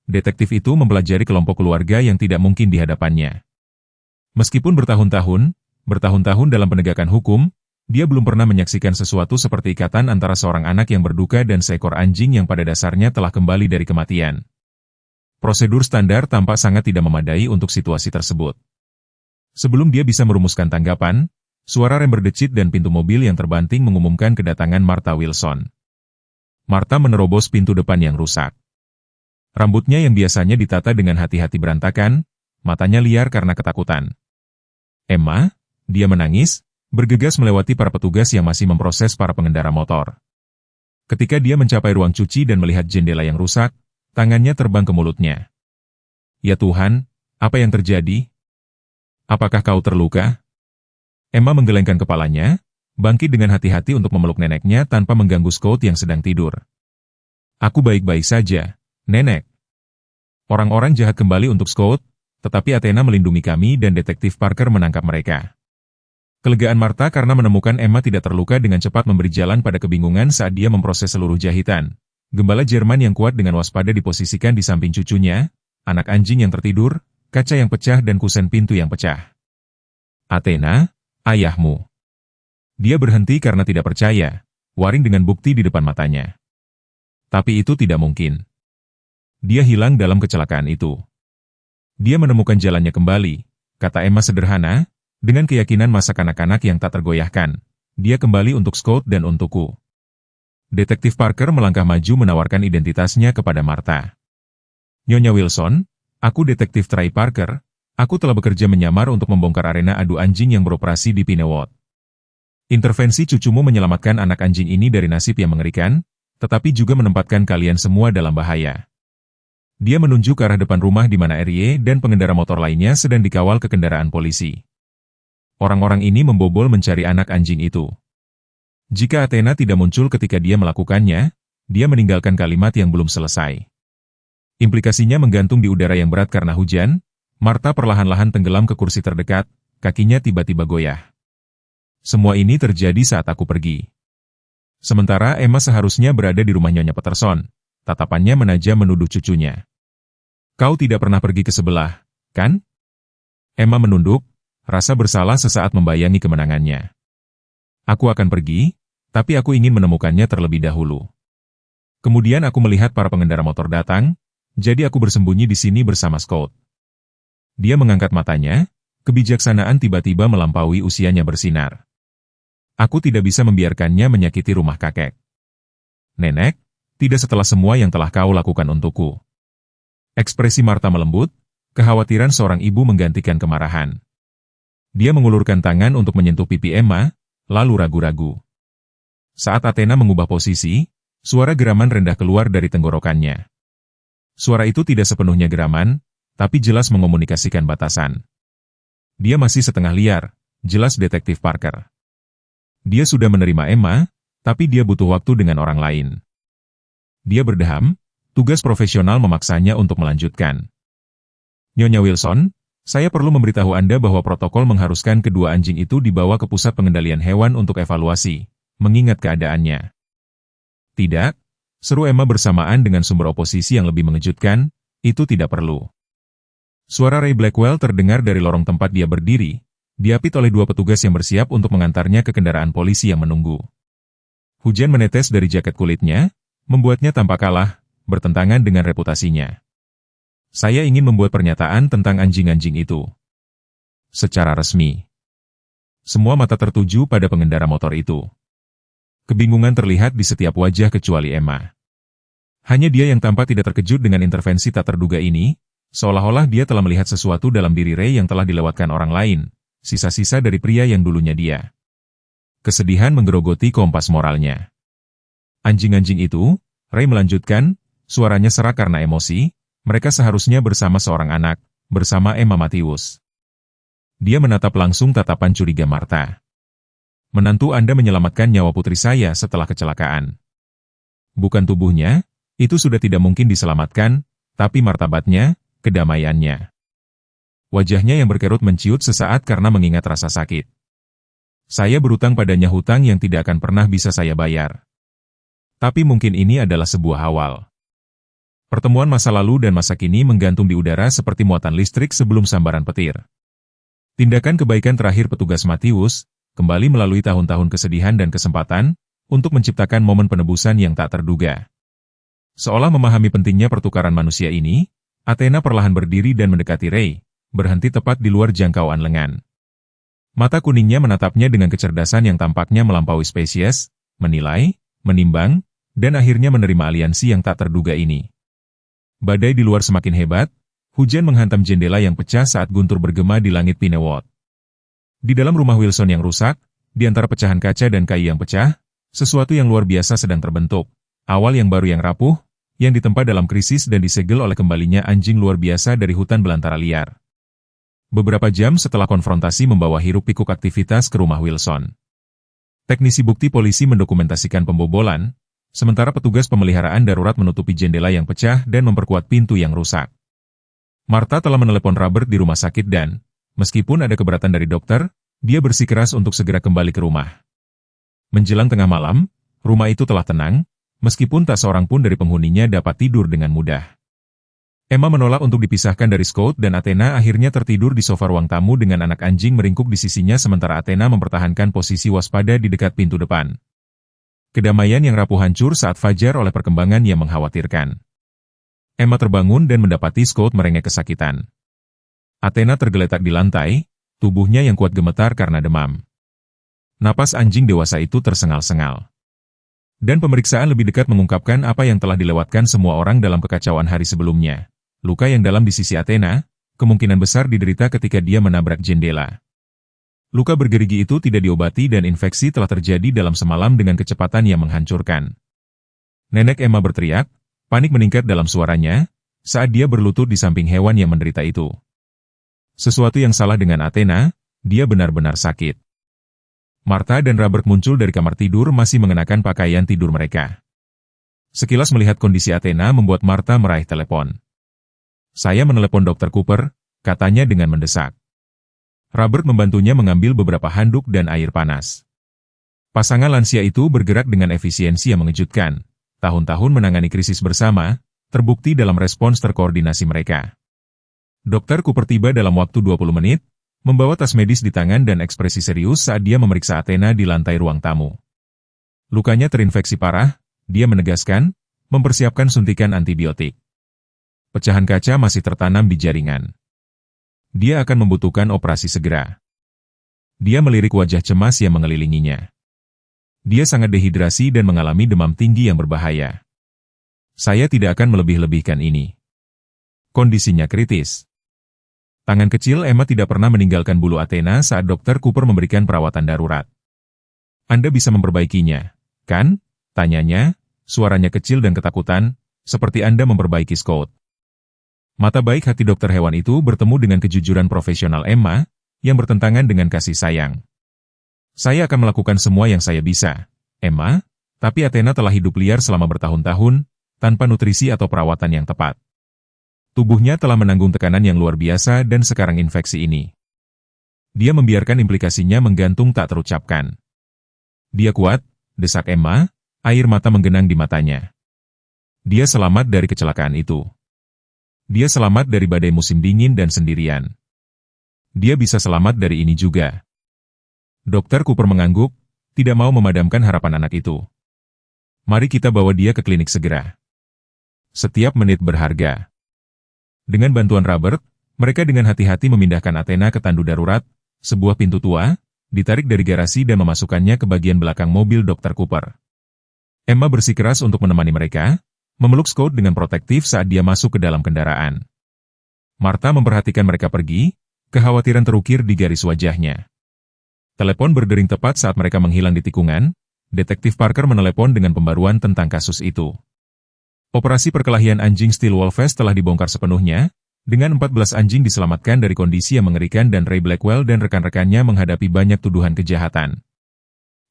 S1: Detektif itu mempelajari kelompok keluarga yang tidak mungkin di hadapannya. Meskipun bertahun-tahun dalam penegakan hukum, dia belum pernah menyaksikan sesuatu seperti ikatan antara seorang anak yang berduka dan seekor anjing yang pada dasarnya telah kembali dari kematian. Prosedur standar tampak sangat tidak memadai untuk situasi tersebut. Sebelum dia bisa merumuskan tanggapan, suara rem berdecit dan pintu mobil yang terbanting mengumumkan kedatangan Martha Wilson. Martha menerobos pintu depan yang rusak. Rambutnya yang biasanya ditata dengan hati-hati berantakan, matanya liar karena ketakutan. Emma, dia menangis, bergegas melewati para petugas yang masih memproses para pengendara motor. Ketika dia mencapai ruang cuci dan melihat jendela yang rusak, tangannya terbang ke mulutnya. Ya Tuhan, apa yang terjadi? Apakah kau terluka? Emma menggelengkan kepalanya, bangkit dengan hati-hati untuk memeluk neneknya tanpa mengganggu Scout yang sedang tidur. Aku baik-baik saja, Nenek. Orang-orang jahat kembali untuk Scout, tetapi Athena melindungi kami dan detektif Parker menangkap mereka. Kelegaan Martha karena menemukan Emma tidak terluka dengan cepat memberi jalan pada kebingungan saat dia memproses seluruh jahitan. Gembala Jerman yang kuat dengan waspada diposisikan di samping cucunya, anak anjing yang tertidur, kaca yang pecah dan kusen pintu yang pecah. Athena, ayahmu. Dia berhenti karena tidak percaya, waring dengan bukti di depan matanya. Tapi itu tidak mungkin. Dia hilang dalam kecelakaan itu. Dia menemukan jalannya kembali, kata Emma sederhana, dengan keyakinan masa kanak-kanak yang tak tergoyahkan. Dia kembali untuk Scout dan untukku. Detektif Parker melangkah maju menawarkan identitasnya kepada Martha. Nyonya Wilson, aku detektif Trey Parker, aku telah bekerja menyamar untuk membongkar arena adu anjing yang beroperasi di Pinewood. Intervensi cucumu menyelamatkan anak anjing ini dari nasib yang mengerikan, tetapi juga menempatkan kalian semua dalam bahaya. Dia menunjuk ke arah depan rumah di mana Erie dan pengendara motor lainnya sedang dikawal ke kendaraan polisi. Orang-orang ini membobol mencari anak anjing itu. Jika Athena tidak muncul ketika dia melakukannya, dia meninggalkan kalimat yang belum selesai. Implikasinya menggantung di udara yang berat karena hujan. Martha perlahan-lahan tenggelam ke kursi terdekat, kakinya tiba-tiba goyah. Semua ini terjadi saat aku pergi. Sementara Emma seharusnya berada di rumah Nyonya Peterson, tatapannya menajam menuduh cucunya. Kau tidak pernah pergi ke sebelah, kan? Emma menunduk, rasa bersalah sesaat membayangi kemenangannya. Aku akan pergi, tapi aku ingin menemukannya terlebih dahulu. Kemudian aku melihat para pengendara motor datang, jadi aku bersembunyi di sini bersama Scout. Dia mengangkat matanya, kebijaksanaan tiba-tiba melampaui usianya bersinar. Aku tidak bisa membiarkannya menyakiti rumah kakek. Nenek, tidak setelah semua yang telah kau lakukan untukku. Ekspresi Martha melembut, kekhawatiran seorang ibu menggantikan kemarahan. Dia mengulurkan tangan untuk menyentuh pipi Emma, lalu ragu-ragu. Saat Athena mengubah posisi, suara geraman rendah keluar dari tenggorokannya. Suara itu tidak sepenuhnya geraman, tapi jelas mengomunikasikan batasan. Dia masih setengah liar, jelas Detektif Parker. Dia sudah menerima Emma, tapi dia butuh waktu dengan orang lain. Dia berdeham, tugas profesional memaksanya untuk melanjutkan. Nyonya Wilson, saya perlu memberitahu Anda bahwa protokol mengharuskan kedua anjing itu dibawa ke pusat pengendalian hewan untuk evaluasi, mengingat keadaannya. Tidak, seru Emma bersamaan dengan sumber oposisi yang lebih mengejutkan, itu tidak perlu. Suara Ray Blackwell terdengar dari lorong tempat dia berdiri, diapit oleh dua petugas yang bersiap untuk mengantarnya ke kendaraan polisi yang menunggu. Hujan menetes dari jaket kulitnya, membuatnya tampak kalah, bertentangan dengan reputasinya. Saya ingin membuat pernyataan tentang anjing-anjing itu. Secara resmi. Semua mata tertuju pada pengendara motor itu. Kebingungan terlihat di setiap wajah kecuali Emma. Hanya dia yang tampak tidak terkejut dengan intervensi tak terduga ini, seolah-olah dia telah melihat sesuatu dalam diri Ray yang telah dilewatkan orang lain, sisa-sisa dari pria yang dulunya dia. Kesedihan menggerogoti kompas moralnya. Anjing-anjing itu, Ray melanjutkan, suaranya serak karena emosi, mereka seharusnya bersama seorang anak, bersama Emma Matthews. Dia menatap langsung tatapan curiga Martha. Menantu Anda menyelamatkan nyawa putri saya setelah kecelakaan. Bukan tubuhnya, itu sudah tidak mungkin diselamatkan, tapi martabatnya, kedamaiannya. Wajahnya yang berkerut menciut sesaat karena mengingat rasa sakit. Saya berutang padanya hutang yang tidak akan pernah bisa saya bayar. Tapi mungkin ini adalah sebuah awal. Pertemuan masa lalu dan masa kini menggantung di udara seperti muatan listrik sebelum sambaran petir. Tindakan kebaikan terakhir petugas Matthews, kembali melalui tahun-tahun kesedihan dan kesempatan, untuk menciptakan momen penebusan yang tak terduga. Seolah memahami pentingnya pertukaran manusia ini, Athena perlahan berdiri dan mendekati Ray, berhenti tepat di luar jangkauan lengan. Mata kuningnya menatapnya dengan kecerdasan yang tampaknya melampaui spesies, menilai, menimbang, dan akhirnya menerima aliansi yang tak terduga ini. Badai di luar semakin hebat, hujan menghantam jendela yang pecah saat guntur bergema di langit Pinewood. Di dalam rumah Wilson yang rusak, di antara pecahan kaca dan kayu yang pecah, sesuatu yang luar biasa sedang terbentuk, awal yang baru yang rapuh, yang ditempa dalam krisis dan disegel oleh kembalinya anjing luar biasa dari hutan belantara liar. Beberapa jam setelah konfrontasi membawa hiruk-pikuk aktivitas ke rumah Wilson. Teknisi bukti polisi mendokumentasikan pembobolan, sementara petugas pemeliharaan darurat menutupi jendela yang pecah dan memperkuat pintu yang rusak. Martha telah menelepon Robert di rumah sakit dan, meskipun ada keberatan dari dokter, dia bersikeras untuk segera kembali ke rumah. Menjelang tengah malam, rumah itu telah tenang, meskipun tak seorang pun dari penghuninya dapat tidur dengan mudah. Emma menolak untuk dipisahkan dari Scott dan Athena akhirnya tertidur di sofa ruang tamu dengan anak anjing meringkuk di sisinya sementara Athena mempertahankan posisi waspada di dekat pintu depan. Kedamaian yang rapuh hancur saat fajar oleh perkembangan yang mengkhawatirkan. Emma terbangun dan mendapati Scott merengek kesakitan. Athena tergeletak di lantai, tubuhnya yang kuat gemetar karena demam. Napas anjing dewasa itu tersengal-sengal. Dan pemeriksaan lebih dekat mengungkapkan apa yang telah dilewatkan semua orang dalam kekacauan hari sebelumnya. Luka yang dalam di sisi Athena, kemungkinan besar diderita ketika dia menabrak jendela. Luka bergerigi itu tidak diobati dan infeksi telah terjadi dalam semalam dengan kecepatan yang menghancurkan. Nenek Emma berteriak, panik meningkat dalam suaranya, saat dia berlutut di samping hewan yang menderita itu. Sesuatu yang salah dengan Athena, dia benar-benar sakit. Martha dan Robert muncul dari kamar tidur masih mengenakan pakaian tidur mereka. Sekilas melihat kondisi Athena membuat Martha meraih telepon. Saya menelepon Dr. Cooper, katanya dengan mendesak. Robert membantunya mengambil beberapa handuk dan air panas. Pasangan lansia itu bergerak dengan efisiensi yang mengejutkan. Tahun-tahun menangani krisis bersama, terbukti dalam respons terkoordinasi mereka. Dr. Cooper tiba dalam waktu 20 menit, membawa tas medis di tangan dan ekspresi serius saat dia memeriksa Athena di lantai ruang tamu. Lukanya terinfeksi parah, dia menegaskan, mempersiapkan suntikan antibiotik. Pecahan kaca masih tertanam di jaringan. Dia akan membutuhkan operasi segera. Dia melirik wajah cemas yang mengelilinginya. Dia sangat dehidrasi dan mengalami demam tinggi yang berbahaya. Saya tidak akan melebih-lebihkan ini. Kondisinya kritis. Tangan kecil Emma tidak pernah meninggalkan bulu Athena saat Dr. Cooper memberikan perawatan darurat. Anda bisa memperbaikinya, Kan? Tanyanya, suaranya kecil dan ketakutan, seperti Anda memperbaiki Scott. Mata baik hati dokter hewan itu bertemu dengan kejujuran profesional Emma, yang bertentangan dengan kasih sayang. Saya akan melakukan semua yang saya bisa, Emma, tapi Athena telah hidup liar selama bertahun-tahun, tanpa nutrisi atau perawatan yang tepat. Tubuhnya telah menanggung tekanan yang luar biasa dan sekarang infeksi ini. Dia membiarkan implikasinya menggantung tak terucapkan. Dia kuat, desak Emma, air mata menggenang di matanya. Dia selamat dari kecelakaan itu. Dia selamat dari badai musim dingin dan sendirian. Dia bisa selamat dari ini juga. Dokter Cooper mengangguk, tidak mau memadamkan harapan anak itu. Mari kita bawa dia ke klinik segera. Setiap menit berharga. Dengan bantuan Robert, mereka dengan hati-hati memindahkan Athena ke tandu darurat, sebuah pintu tua, ditarik dari garasi dan memasukkannya ke bagian belakang mobil Dokter Cooper. Emma bersikeras untuk menemani mereka, memeluk Scott dengan protektif saat dia masuk ke dalam kendaraan. Martha memperhatikan mereka pergi, kekhawatiran terukir di garis wajahnya. Telepon berdering tepat saat mereka menghilang di tikungan. Detektif Parker menelepon dengan pembaruan tentang kasus itu. Operasi perkelahian anjing Steel Wolfest telah dibongkar sepenuhnya, dengan 14 anjing diselamatkan dari kondisi yang mengerikan dan Ray Blackwell dan rekan-rekannya menghadapi banyak tuduhan kejahatan.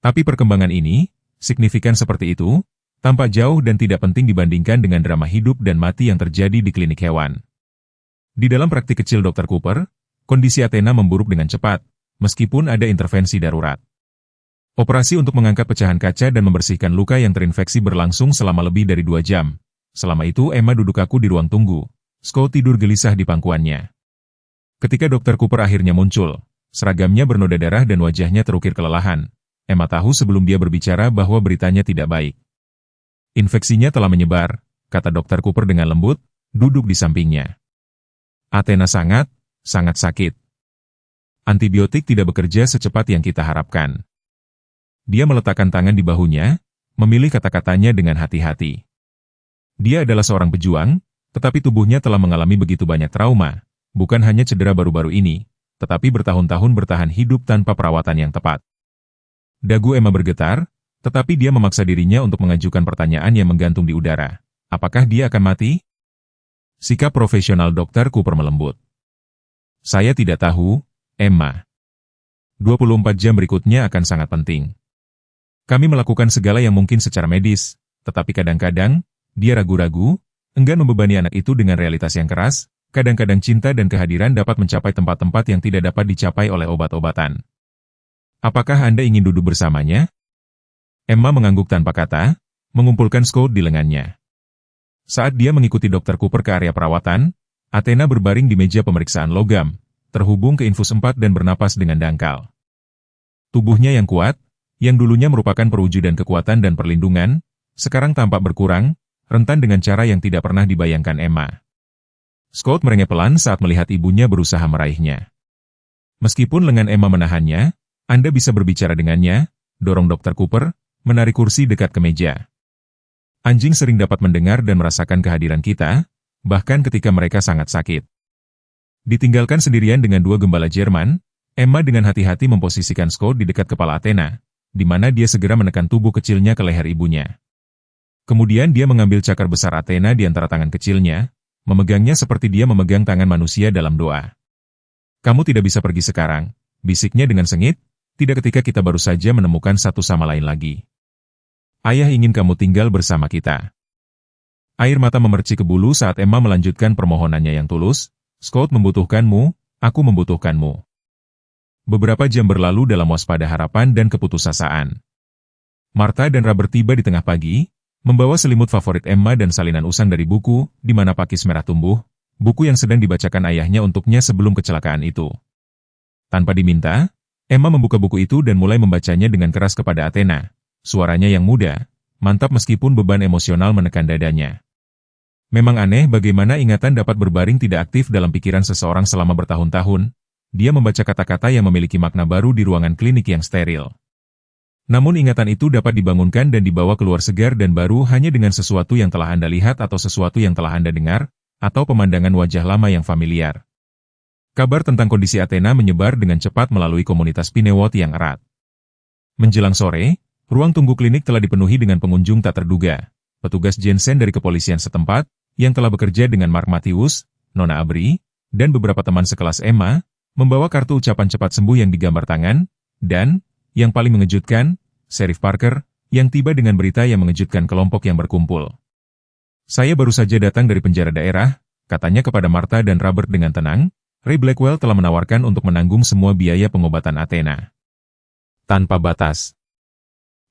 S1: Tapi perkembangan ini, signifikan seperti itu, tampak jauh dan tidak penting dibandingkan dengan drama hidup dan mati yang terjadi di klinik hewan. Di dalam praktik kecil Dr. Cooper, kondisi Athena memburuk dengan cepat, meskipun ada intervensi darurat. Operasi untuk mengangkat pecahan kaca dan membersihkan luka yang terinfeksi berlangsung selama lebih dari 2 jam. Selama itu Emma duduk kaku di ruang tunggu. Scott tidur gelisah di pangkuannya. Ketika Dr. Cooper akhirnya muncul, seragamnya bernoda darah dan wajahnya terukir kelelahan. Emma tahu sebelum dia berbicara bahwa beritanya tidak baik. Infeksinya telah menyebar, kata Dr. Cooper dengan lembut, duduk di sampingnya. Athena sangat sakit. Antibiotik tidak bekerja secepat yang kita harapkan. Dia meletakkan tangan di bahunya, memilih kata-katanya dengan hati-hati. Dia adalah seorang pejuang, tetapi tubuhnya telah mengalami begitu banyak trauma, bukan hanya cedera baru-baru ini, tetapi bertahun-tahun bertahan hidup tanpa perawatan yang tepat. Dagu Emma bergetar, tetapi dia memaksa dirinya untuk mengajukan pertanyaan yang menggantung di udara. Apakah dia akan mati? Sikap profesional Dr. Cooper melembut. Saya tidak tahu, Emma. 24 jam berikutnya akan sangat penting. Kami melakukan segala yang mungkin secara medis, tetapi kadang-kadang, dia ragu-ragu, enggan membebani anak itu dengan realitas yang keras, kadang-kadang cinta dan kehadiran dapat mencapai tempat-tempat yang tidak dapat dicapai oleh obat-obatan. Apakah Anda ingin duduk bersamanya? Emma mengangguk tanpa kata, mengumpulkan Scott di lengannya. Saat dia mengikuti Dr. Cooper ke area perawatan, Athena berbaring di meja pemeriksaan logam, terhubung ke infus 4 dan bernapas dengan dangkal. Tubuhnya yang kuat, yang dulunya merupakan perwujudan kekuatan dan perlindungan, sekarang tampak berkurang, rentan dengan cara yang tidak pernah dibayangkan Emma. Scott merengek pelan saat melihat ibunya berusaha meraihnya. Meskipun lengan Emma menahannya, Anda bisa berbicara dengannya, dorong Dr. Cooper, menarik kursi dekat ke meja. Anjing sering dapat mendengar dan merasakan kehadiran kita, bahkan ketika mereka sangat sakit. Ditinggalkan sendirian dengan 2 gembala Jerman, Emma dengan hati-hati memposisikan Scott di dekat kepala Athena, di mana dia segera menekan tubuh kecilnya ke leher ibunya. Kemudian dia mengambil cakar besar Athena di antara tangan kecilnya, memegangnya seperti dia memegang tangan manusia dalam doa. Kamu tidak bisa pergi sekarang, bisiknya dengan sengit, tidak ketika kita baru saja menemukan satu sama lain lagi. Ayah ingin kamu tinggal bersama kita. Air mata memercik ke bulu saat Emma melanjutkan permohonannya yang tulus, Scott membutuhkanmu, aku membutuhkanmu. Beberapa jam berlalu dalam waspada harapan dan keputusasaan. Martha dan Robert tiba di tengah pagi, membawa selimut favorit Emma dan salinan usang dari buku, di mana pakis merah tumbuh, buku yang sedang dibacakan ayahnya untuknya sebelum kecelakaan itu. Tanpa diminta, Emma membuka buku itu dan mulai membacanya dengan keras kepada Athena. Suaranya yang muda, mantap meskipun beban emosional menekan dadanya. Memang aneh bagaimana ingatan dapat berbaring tidak aktif dalam pikiran seseorang selama bertahun-tahun. Dia membaca kata-kata yang memiliki makna baru di ruangan klinik yang steril. Namun ingatan itu dapat dibangunkan dan dibawa keluar segar dan baru hanya dengan sesuatu yang telah Anda lihat atau sesuatu yang telah Anda dengar, atau pemandangan wajah lama yang familiar. Kabar tentang kondisi Athena menyebar dengan cepat melalui komunitas Pinewot yang erat. Menjelang sore, Ruang tunggu klinik telah dipenuhi dengan pengunjung tak terduga. Petugas Jensen dari kepolisian setempat, yang telah bekerja dengan Mark Matthews, Nona Abri, dan beberapa teman sekelas Emma, membawa kartu ucapan cepat sembuh yang digambar tangan, dan, yang paling mengejutkan, Sheriff Parker, yang tiba dengan berita yang mengejutkan kelompok yang berkumpul. Saya baru saja datang dari penjara daerah, katanya kepada Martha dan Robert dengan tenang. Ray Blackwell telah menawarkan untuk menanggung semua biaya pengobatan Athena. Tanpa batas.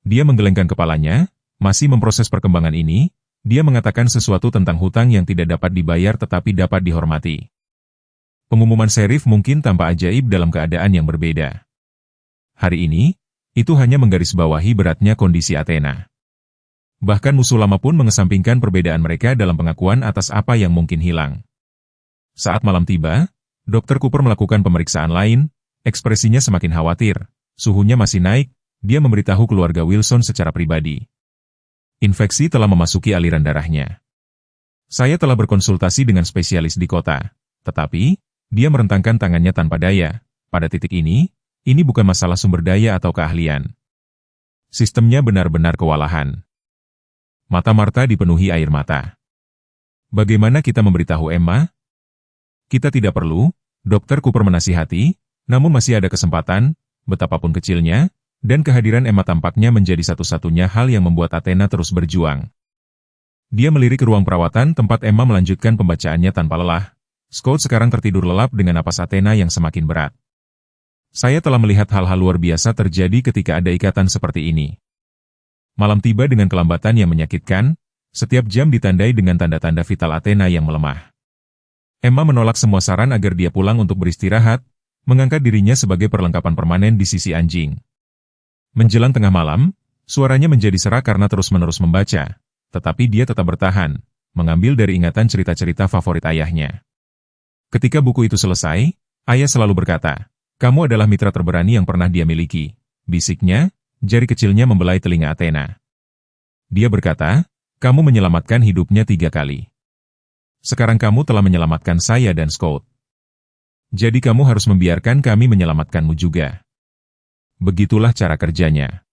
S1: Dia menggelengkan kepalanya, masih memproses perkembangan ini. Dia mengatakan sesuatu tentang hutang yang tidak dapat dibayar tetapi dapat dihormati. Pengumuman sheriff mungkin tampak ajaib dalam keadaan yang berbeda. Hari ini, itu hanya menggarisbawahi beratnya kondisi Athena. Bahkan musuh lama pun mengesampingkan perbedaan mereka dalam pengakuan atas apa yang mungkin hilang. Saat malam tiba, Dr. Cooper melakukan pemeriksaan lain, ekspresinya semakin khawatir, suhunya masih naik. Dia memberitahu keluarga Wilson secara pribadi. Infeksi telah memasuki aliran darahnya. Saya telah berkonsultasi dengan spesialis di kota, tetapi, dia merentangkan tangannya tanpa daya. Pada titik ini bukan masalah sumber daya atau keahlian. Sistemnya benar-benar kewalahan. Mata Martha dipenuhi air mata. Bagaimana kita memberitahu Emma? Kita tidak perlu, Dr. Cooper menasihati, namun masih ada kesempatan, betapapun kecilnya, dan kehadiran Emma tampaknya menjadi satu-satunya hal yang membuat Athena terus berjuang. Dia melirik ke ruang perawatan tempat Emma melanjutkan pembacaannya tanpa lelah. Scott sekarang tertidur lelap dengan napas Athena yang semakin berat. Saya telah melihat hal-hal luar biasa terjadi ketika ada ikatan seperti ini. Malam tiba dengan kelambatan yang menyakitkan, setiap jam ditandai dengan tanda-tanda vital Athena yang melemah. Emma menolak semua saran agar dia pulang untuk beristirahat, mengangkat dirinya sebagai perlengkapan permanen di sisi anjing. Menjelang tengah malam, suaranya menjadi serak karena terus-menerus membaca, tetapi dia tetap bertahan, mengambil dari ingatan cerita-cerita favorit ayahnya. Ketika buku itu selesai, ayah selalu berkata, "Kamu adalah mitra terberani yang pernah dia miliki," bisiknya, jari kecilnya membelai telinga Athena. Dia berkata, "Kamu menyelamatkan hidupnya 3 kali. Sekarang kamu telah menyelamatkan saya dan Scott. Jadi kamu harus membiarkan kami menyelamatkanmu juga." Begitulah cara kerjanya.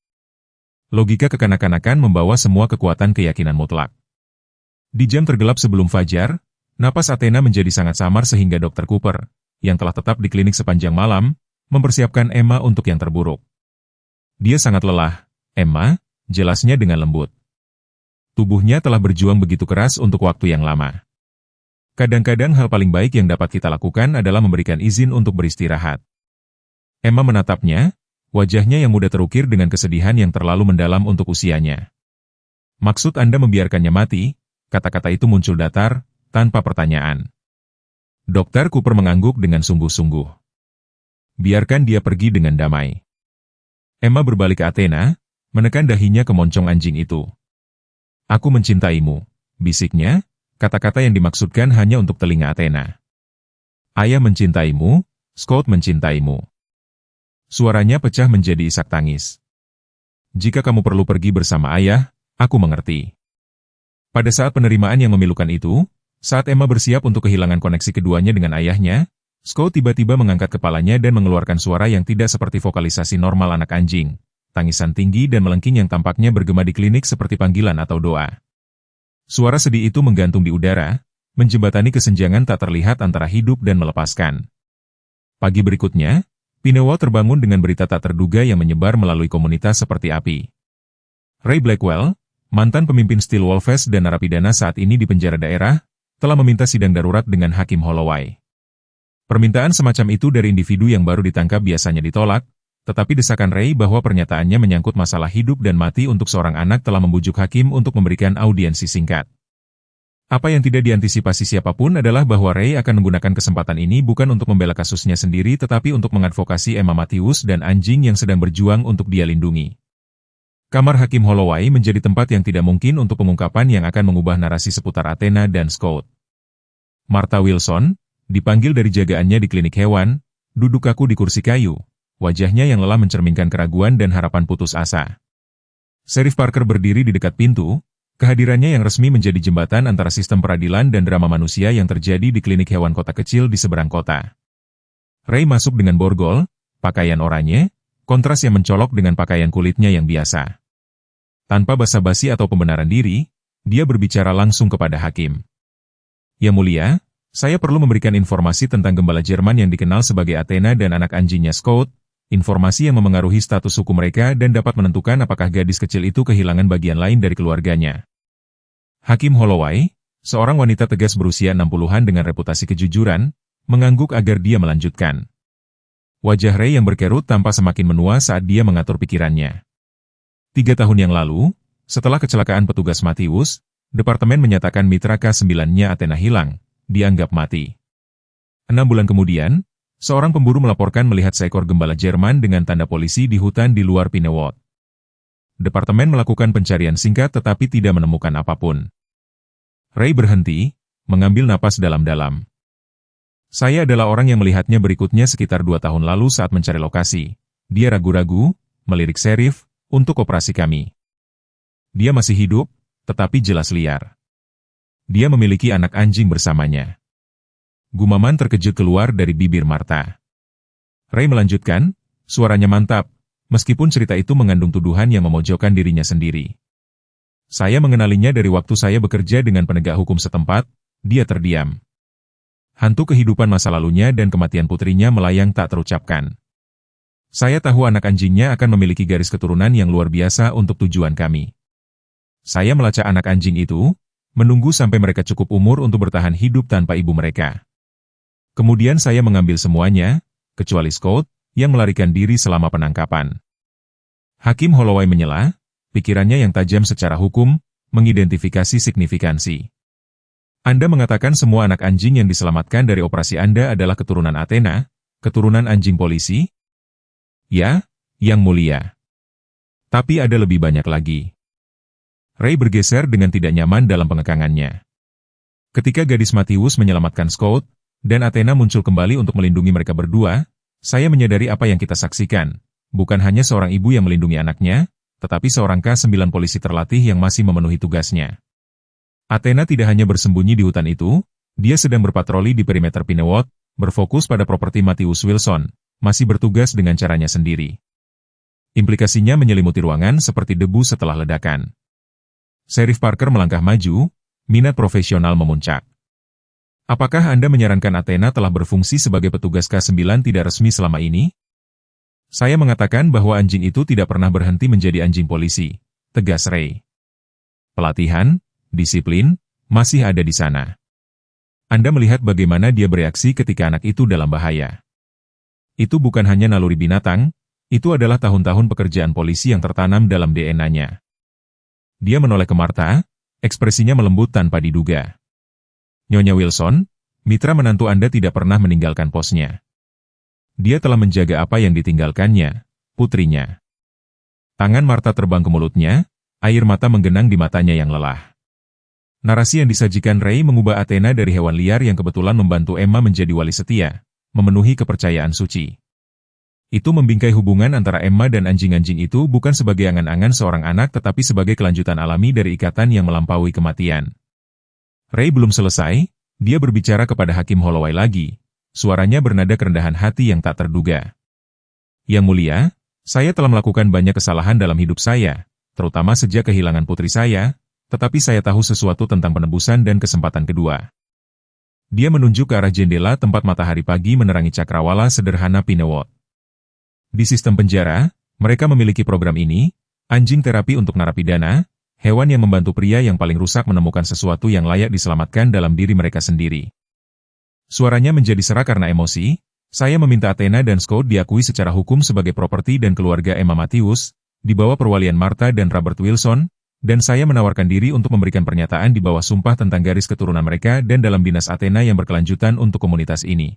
S1: Logika kekanak-kanakan membawa semua kekuatan keyakinan mutlak. Di jam tergelap sebelum fajar, napas Athena menjadi sangat samar sehingga Dr. Cooper, yang telah tetap di klinik sepanjang malam, mempersiapkan Emma untuk yang terburuk. Dia sangat lelah, Emma, jelasnya dengan lembut. Tubuhnya telah berjuang begitu keras untuk waktu yang lama. Kadang-kadang hal paling baik yang dapat kita lakukan adalah memberikan izin untuk beristirahat. Emma menatapnya, wajahnya yang mudah terukir dengan kesedihan yang terlalu mendalam untuk usianya. "Maksud Anda membiarkannya mati?" Kata-kata itu muncul datar, tanpa pertanyaan. Dr. Cooper mengangguk dengan sungguh-sungguh. "Biarkan dia pergi dengan damai." Emma berbalik ke Athena, menekan dahinya ke moncong anjing itu. "Aku mencintaimu," bisiknya, kata-kata yang dimaksudkan hanya untuk telinga Athena. "Ayah mencintaimu, Scott mencintaimu." Suaranya pecah menjadi isak tangis. "Jika kamu perlu pergi bersama ayah, aku mengerti." Pada saat penerimaan yang memilukan itu, saat Emma bersiap untuk kehilangan koneksi keduanya dengan ayahnya, Scott tiba-tiba mengangkat kepalanya dan mengeluarkan suara yang tidak seperti vokalisasi normal anak anjing, tangisan tinggi dan melengking yang tampaknya bergema di klinik seperti panggilan atau doa. Suara sedih itu menggantung di udara, menjembatani kesenjangan tak terlihat antara hidup dan melepaskan. Pagi berikutnya, Pinewa terbangun dengan berita tak terduga yang menyebar melalui komunitas seperti api. Ray Blackwell, mantan pemimpin Steel Wolves dan narapidana saat ini di penjara daerah, telah meminta sidang darurat dengan Hakim Holloway. Permintaan semacam itu dari individu yang baru ditangkap biasanya ditolak, tetapi desakan Ray bahwa pernyataannya menyangkut masalah hidup dan mati untuk seorang anak telah membujuk hakim untuk memberikan audiensi singkat. Apa yang tidak diantisipasi siapapun adalah bahwa Ray akan menggunakan kesempatan ini bukan untuk membela kasusnya sendiri tetapi untuk mengadvokasi Emma Matthews dan anjing yang sedang berjuang untuk dia lindungi. Kamar Hakim Holloway menjadi tempat yang tidak mungkin untuk pengungkapan yang akan mengubah narasi seputar Athena dan Scott. Martha Wilson, dipanggil dari jagaannya di klinik hewan, duduk kaku di kursi kayu, wajahnya yang lelah mencerminkan keraguan dan harapan putus asa. Sheriff Parker berdiri di dekat pintu, kehadirannya yang resmi menjadi jembatan antara sistem peradilan dan drama manusia yang terjadi di klinik hewan kota kecil di seberang kota. Ray masuk dengan borgol, pakaian oranye, kontras yang mencolok dengan pakaian kulitnya yang biasa. Tanpa basa-basi atau pembenaran diri, dia berbicara langsung kepada hakim. "Yang mulia, saya perlu memberikan informasi tentang gembala Jerman yang dikenal sebagai Athena dan anak anjingnya Scout, informasi yang memengaruhi status hukum mereka dan dapat menentukan apakah gadis kecil itu kehilangan bagian lain dari keluarganya." Hakim Holloway, seorang wanita tegas berusia 60-an dengan reputasi kejujuran, mengangguk agar dia melanjutkan. Wajah Ray yang berkerut tampak semakin menua saat dia mengatur pikirannya. 3 tahun yang lalu, setelah kecelakaan petugas Matthews, departemen menyatakan mitra K9-nya Athena hilang, dianggap mati. 6 bulan kemudian, seorang pemburu melaporkan melihat seekor gembala Jerman dengan tanda polisi di hutan di luar Pinewood. Departemen melakukan pencarian singkat tetapi tidak menemukan apapun. Ray berhenti, mengambil napas dalam-dalam. "Saya adalah orang yang melihatnya berikutnya sekitar 2 tahun lalu saat mencari lokasi. Dia ragu-ragu, melirik serif, untuk operasi kami. Dia masih hidup, tetapi jelas liar. Dia memiliki anak anjing bersamanya." Gumaman terkejut keluar dari bibir Martha. Ray melanjutkan, suaranya mantap, meskipun cerita itu mengandung tuduhan yang memojokkan dirinya sendiri. "Saya mengenalinya dari waktu saya bekerja dengan penegak hukum setempat." Dia terdiam. Hantu kehidupan masa lalunya dan kematian putrinya melayang tak terucapkan. "Saya tahu anak anjingnya akan memiliki garis keturunan yang luar biasa untuk tujuan kami. Saya melacak anak anjing itu, menunggu sampai mereka cukup umur untuk bertahan hidup tanpa ibu mereka. Kemudian saya mengambil semuanya, kecuali Scott, yang melarikan diri selama penangkapan." Hakim Holloway menyela, pikirannya yang tajam secara hukum, mengidentifikasi signifikansi. "Anda mengatakan semua anak anjing yang diselamatkan dari operasi Anda adalah keturunan Athena, keturunan anjing polisi?" "Ya, Yang Mulia. Tapi ada lebih banyak lagi." Ray bergeser dengan tidak nyaman dalam pengekangannya. "Ketika gadis Matthews menyelamatkan Scout, dan Athena muncul kembali untuk melindungi mereka berdua, saya menyadari apa yang kita saksikan. Bukan hanya seorang ibu yang melindungi anaknya, tetapi seorang K9 polisi terlatih yang masih memenuhi tugasnya. Athena tidak hanya bersembunyi di hutan itu, dia sedang berpatroli di perimeter Pinewood, berfokus pada properti Matthews Wilson, masih bertugas dengan caranya sendiri. Implikasinya menyelimuti ruangan seperti debu setelah ledakan." Sheriff Parker melangkah maju, minat profesional memuncak. "Apakah Anda menyarankan Athena telah berfungsi sebagai petugas K9 tidak resmi selama ini?" "Saya mengatakan bahwa anjing itu tidak pernah berhenti menjadi anjing polisi," tegas Ray. "Pelatihan, disiplin, masih ada di sana. Anda melihat bagaimana dia bereaksi ketika anak itu dalam bahaya. Itu bukan hanya naluri binatang, itu adalah tahun-tahun pekerjaan polisi yang tertanam dalam DNA-nya." Dia menoleh ke Martha, ekspresinya melembut tanpa diduga. "Nyonya Wilson, mitra menantu Anda tidak pernah meninggalkan posnya. Dia telah menjaga apa yang ditinggalkannya, putrinya." Tangan Martha terbang ke mulutnya, air mata menggenang di matanya yang lelah. Narasi yang disajikan Ray mengubah Athena dari hewan liar yang kebetulan membantu Emma menjadi wali setia, memenuhi kepercayaan suci. Itu membingkai hubungan antara Emma dan anjing-anjing itu bukan sebagai angan-angan seorang anak tetapi sebagai kelanjutan alami dari ikatan yang melampaui kematian. Ray belum selesai, dia berbicara kepada Hakim Holloway lagi, suaranya bernada kerendahan hati yang tak terduga. "Yang Mulia, saya telah melakukan banyak kesalahan dalam hidup saya, terutama sejak kehilangan putri saya, tetapi saya tahu sesuatu tentang penebusan dan kesempatan kedua." Dia menunjuk ke arah jendela tempat matahari pagi menerangi cakrawala sederhana Pinewood. Di sistem penjara, mereka memiliki program ini, anjing terapi untuk narapidana, hewan yang membantu pria yang paling rusak menemukan sesuatu yang layak diselamatkan dalam diri mereka sendiri. Suaranya menjadi serak karena emosi. "Saya meminta Athena dan Scott diakui secara hukum sebagai properti dan keluarga Emma Matthews, di bawah perwalian Martha dan Robert Wilson, dan saya menawarkan diri untuk memberikan pernyataan di bawah sumpah tentang garis keturunan mereka dan dalam dinas Athena yang berkelanjutan untuk komunitas ini."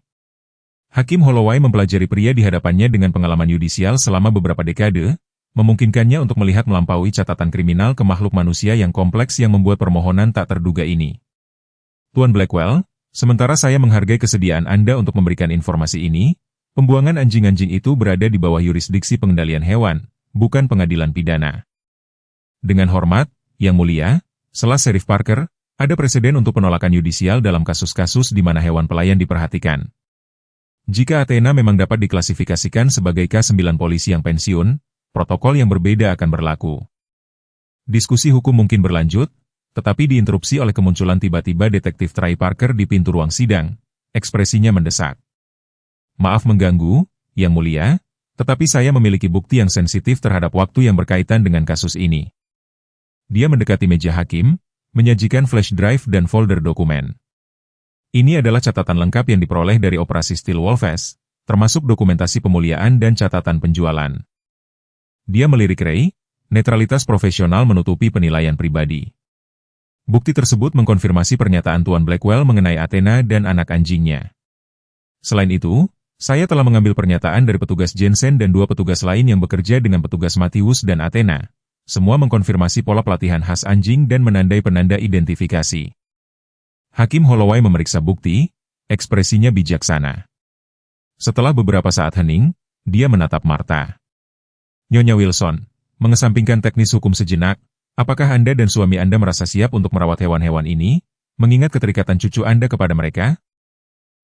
S1: Hakim Holloway mempelajari pria di hadapannya dengan pengalaman yudisial selama beberapa dekade, memungkinkannya untuk melihat melampaui catatan kriminal ke makhluk manusia yang kompleks yang membuat permohonan tak terduga ini. "Tuan Blackwell, sementara saya menghargai kesediaan Anda untuk memberikan informasi ini, pembuangan anjing-anjing itu berada di bawah yurisdiksi pengendalian hewan, bukan pengadilan pidana. Dengan hormat, Yang Mulia," sela Sheriff Parker, "ada presiden untuk penolakan yudisial dalam kasus-kasus di mana hewan pelayan diperhatikan. Jika Athena memang dapat diklasifikasikan sebagai K9 polisi yang pensiun, protokol yang berbeda akan berlaku." Diskusi hukum mungkin berlanjut, tetapi diinterupsi oleh kemunculan tiba-tiba detektif Trey Parker di pintu ruang sidang. Ekspresinya mendesak. Maaf mengganggu, Yang Mulia, tetapi saya memiliki bukti yang sensitif terhadap waktu yang berkaitan dengan kasus ini. Dia mendekati meja hakim, menyajikan flash drive dan folder dokumen. Ini adalah catatan lengkap yang diperoleh dari operasi Steel Wolves, termasuk dokumentasi pemuliaan dan catatan penjualan. Dia melirik Ray, netralitas profesional menutupi penilaian pribadi. Bukti tersebut mengkonfirmasi pernyataan Tuan Blackwell mengenai Athena dan anak anjingnya. Selain itu, saya telah mengambil pernyataan dari petugas Jensen dan 2 petugas lain yang bekerja dengan petugas Matthews dan Athena. Semua mengkonfirmasi pola pelatihan khas anjing dan menandai penanda identifikasi. Hakim Holloway memeriksa bukti, ekspresinya bijaksana. Setelah beberapa saat hening, dia menatap Martha. Nyonya Wilson, mengesampingkan teknis hukum sejenak, apakah Anda dan suami Anda merasa siap untuk merawat hewan-hewan ini, mengingat keterikatan cucu Anda kepada mereka?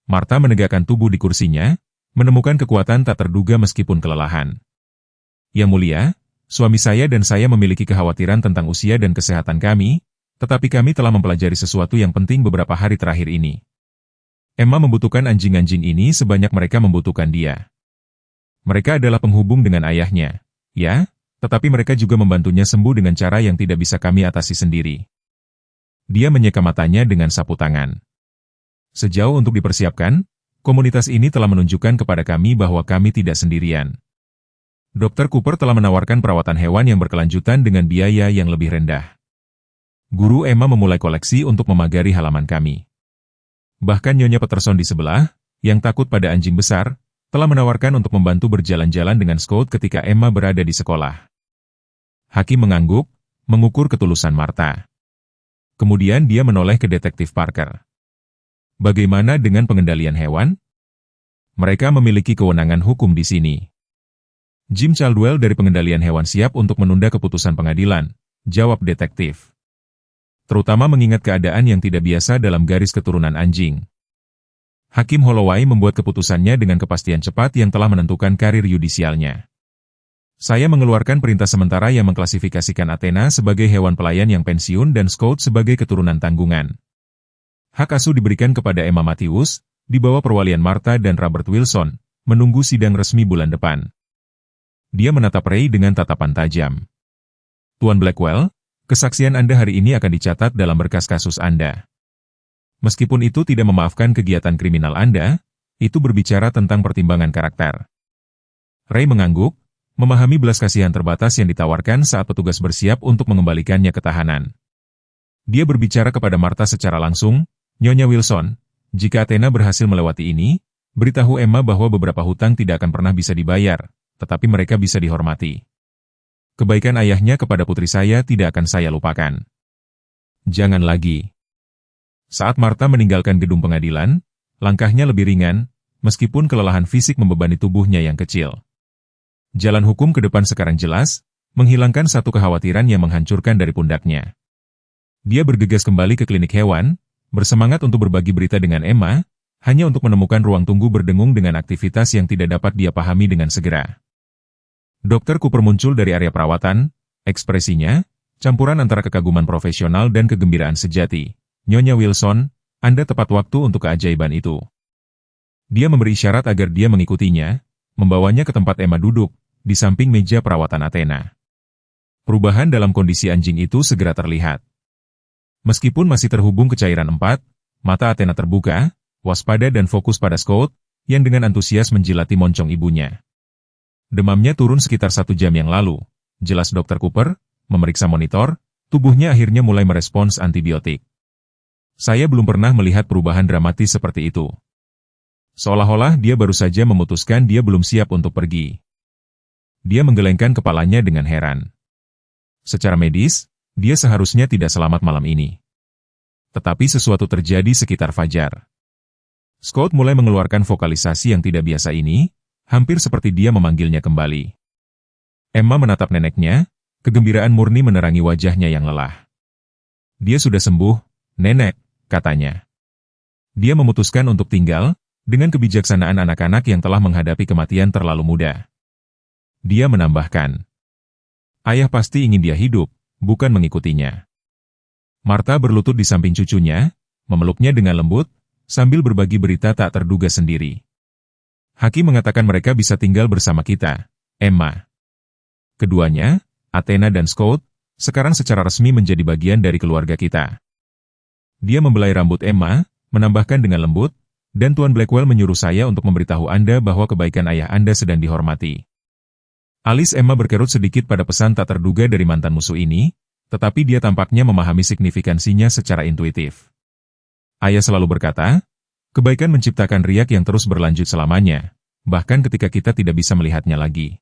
S1: Martha menegakkan tubuh di kursinya, menemukan kekuatan tak terduga meskipun kelelahan. Yang Mulia, suami saya dan saya memiliki kekhawatiran tentang usia dan kesehatan kami, tetapi kami telah mempelajari sesuatu yang penting beberapa hari terakhir ini. Emma membutuhkan anjing-anjing ini sebanyak mereka membutuhkan dia. Mereka adalah penghubung dengan ayahnya, ya, tetapi mereka juga membantunya sembuh dengan cara yang tidak bisa kami atasi sendiri. Dia menyeka matanya dengan sapu tangan. Sejauh untuk dipersiapkan, komunitas ini telah menunjukkan kepada kami bahwa kami tidak sendirian. Dr. Cooper telah menawarkan perawatan hewan yang berkelanjutan dengan biaya yang lebih rendah. Guru Emma memulai koleksi untuk memagari halaman kami. Bahkan Nyonya Peterson di sebelah, yang takut pada anjing besar, telah menawarkan untuk membantu berjalan-jalan dengan Scout ketika Emma berada di sekolah. Hakim mengangguk, mengukur ketulusan Martha. Kemudian dia menoleh ke detektif Parker. Bagaimana dengan pengendalian hewan? Mereka memiliki kewenangan hukum di sini. Jim Caldwell dari pengendalian hewan siap untuk menunda keputusan pengadilan, jawab detektif. Terutama mengingat keadaan yang tidak biasa dalam garis keturunan anjing. Hakim Holloway membuat keputusannya dengan kepastian cepat yang telah menentukan karir yudisialnya. Saya mengeluarkan perintah sementara yang mengklasifikasikan Athena sebagai hewan pelayan yang pensiun dan Scout sebagai keturunan tanggungan. Hak asuh diberikan kepada Emma Matthews, di bawah perwalian Martha dan Robert Wilson, menunggu sidang resmi bulan depan. Dia menatap Ray dengan tatapan tajam. Tuan Blackwell, kesaksian Anda hari ini akan dicatat dalam berkas kasus Anda. Meskipun itu tidak memaafkan kegiatan kriminal Anda, itu berbicara tentang pertimbangan karakter. Ray mengangguk, memahami belas kasihan terbatas yang ditawarkan saat petugas bersiap untuk mengembalikannya ke tahanan. Dia berbicara kepada Martha secara langsung, Nyonya Wilson, jika Athena berhasil melewati ini, beritahu Emma bahwa beberapa hutang tidak akan pernah bisa dibayar, tetapi mereka bisa dihormati. Kebaikan ayahnya kepada putri saya tidak akan saya lupakan. Jangan lagi. Saat Martha meninggalkan gedung pengadilan, langkahnya lebih ringan, meskipun kelelahan fisik membebani tubuhnya yang kecil. Jalan hukum ke depan sekarang jelas, menghilangkan satu kekhawatiran yang menghancurkan dari pundaknya. Dia bergegas kembali ke klinik hewan, bersemangat untuk berbagi berita dengan Emma, hanya untuk menemukan ruang tunggu berdengung dengan aktivitas yang tidak dapat dia pahami dengan segera. Dr. Cooper muncul dari area perawatan, ekspresinya, campuran antara kekaguman profesional dan kegembiraan sejati. Nyonya Wilson, Anda tepat waktu untuk keajaiban itu. Dia memberi isyarat agar dia mengikutinya, membawanya ke tempat Emma duduk, di samping meja perawatan Athena. Perubahan dalam kondisi anjing itu segera terlihat. Meskipun masih terhubung ke cairan 4, mata Athena terbuka, waspada dan fokus pada Scout, yang dengan antusias menjilati moncong ibunya. Demamnya turun sekitar 1 jam yang lalu, jelas Dr. Cooper, memeriksa monitor, tubuhnya akhirnya mulai merespons antibiotik. Saya belum pernah melihat perubahan dramatis seperti itu. Seolah-olah dia baru saja memutuskan dia belum siap untuk pergi. Dia menggelengkan kepalanya dengan heran. Secara medis, dia seharusnya tidak selamat malam ini. Tetapi sesuatu terjadi sekitar fajar. Scout mulai mengeluarkan vokalisasi yang tidak biasa ini, hampir seperti dia memanggilnya kembali. Emma menatap neneknya, kegembiraan murni menerangi wajahnya yang lelah. Dia sudah sembuh, Nenek, katanya. Dia memutuskan untuk tinggal, dengan kebijaksanaan anak-anak yang telah menghadapi kematian terlalu muda. Dia menambahkan, ayah pasti ingin dia hidup, bukan mengikutinya. Martha berlutut di samping cucunya, memeluknya dengan lembut, sambil berbagi berita tak terduga sendiri. Hakim mengatakan mereka bisa tinggal bersama kita, Emma. Keduanya, Athena dan Scott, sekarang secara resmi menjadi bagian dari keluarga kita. Dia membelai rambut Emma, menambahkan dengan lembut, dan Tuan Blackwell menyuruh saya untuk memberitahu Anda bahwa kebaikan ayah Anda sedang dihormati. Alis Emma berkerut sedikit pada pesan tak terduga dari mantan musuh ini, tetapi dia tampaknya memahami signifikansinya secara intuitif. Ayah selalu berkata, kebaikan menciptakan riak yang terus berlanjut selamanya, bahkan ketika kita tidak bisa melihatnya lagi.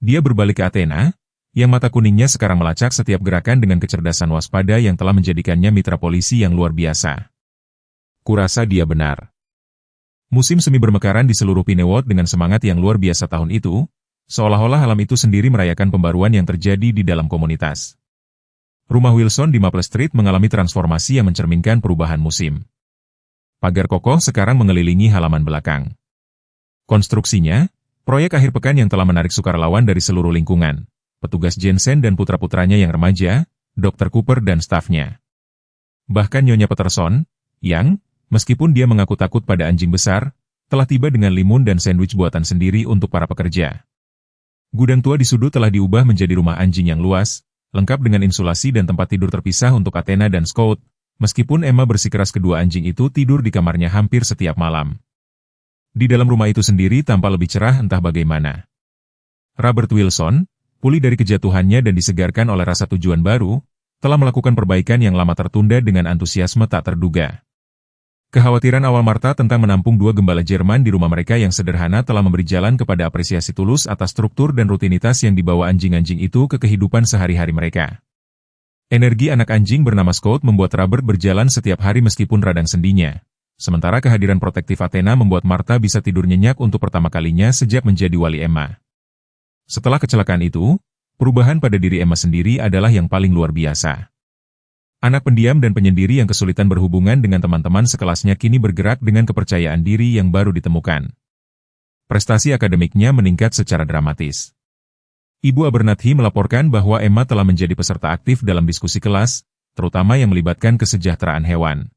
S1: Dia berbalik ke Athena, yang mata kuningnya sekarang melacak setiap gerakan dengan kecerdasan waspada yang telah menjadikannya mitra polisi yang luar biasa. Kurasa dia benar. Musim semi bermekaran di seluruh Pinewood dengan semangat yang luar biasa tahun itu, seolah-olah alam itu sendiri merayakan pembaruan yang terjadi di dalam komunitas. Rumah Wilson di Maple Street mengalami transformasi yang mencerminkan perubahan musim. Pagar kokoh sekarang mengelilingi halaman belakang. Konstruksinya, proyek akhir pekan yang telah menarik sukarelawan dari seluruh lingkungan, petugas Jensen dan putra-putranya yang remaja, Dr. Cooper dan stafnya. Bahkan Nyonya Peterson, yang, meskipun dia mengaku takut pada anjing besar, telah tiba dengan limun dan sandwich buatan sendiri untuk para pekerja. Gudang tua di sudut telah diubah menjadi rumah anjing yang luas, lengkap dengan insulasi dan tempat tidur terpisah untuk Athena dan Scott, meskipun Emma bersikeras kedua anjing itu tidur di kamarnya hampir setiap malam. Di dalam rumah itu sendiri tampak lebih cerah entah bagaimana. Robert Wilson, pulih dari kejatuhannya dan disegarkan oleh rasa tujuan baru, telah melakukan perbaikan yang lama tertunda dengan antusiasme tak terduga. Kekhawatiran awal Martha tentang menampung 2 gembala Jerman di rumah mereka yang sederhana telah memberi jalan kepada apresiasi tulus atas struktur dan rutinitas yang dibawa anjing-anjing itu ke kehidupan sehari-hari mereka. Energi anak anjing bernama Scott membuat Robert berjalan setiap hari meskipun radang sendinya, sementara kehadiran protektif Athena membuat Martha bisa tidur nyenyak untuk pertama kalinya sejak menjadi wali Emma. Setelah kecelakaan itu, perubahan pada diri Emma sendiri adalah yang paling luar biasa. Anak pendiam dan penyendiri yang kesulitan berhubungan dengan teman-teman sekelasnya kini bergerak dengan kepercayaan diri yang baru ditemukan. Prestasi akademiknya meningkat secara dramatis. Ibu Abernathy melaporkan bahwa Emma telah menjadi peserta aktif dalam diskusi kelas, terutama yang melibatkan kesejahteraan hewan.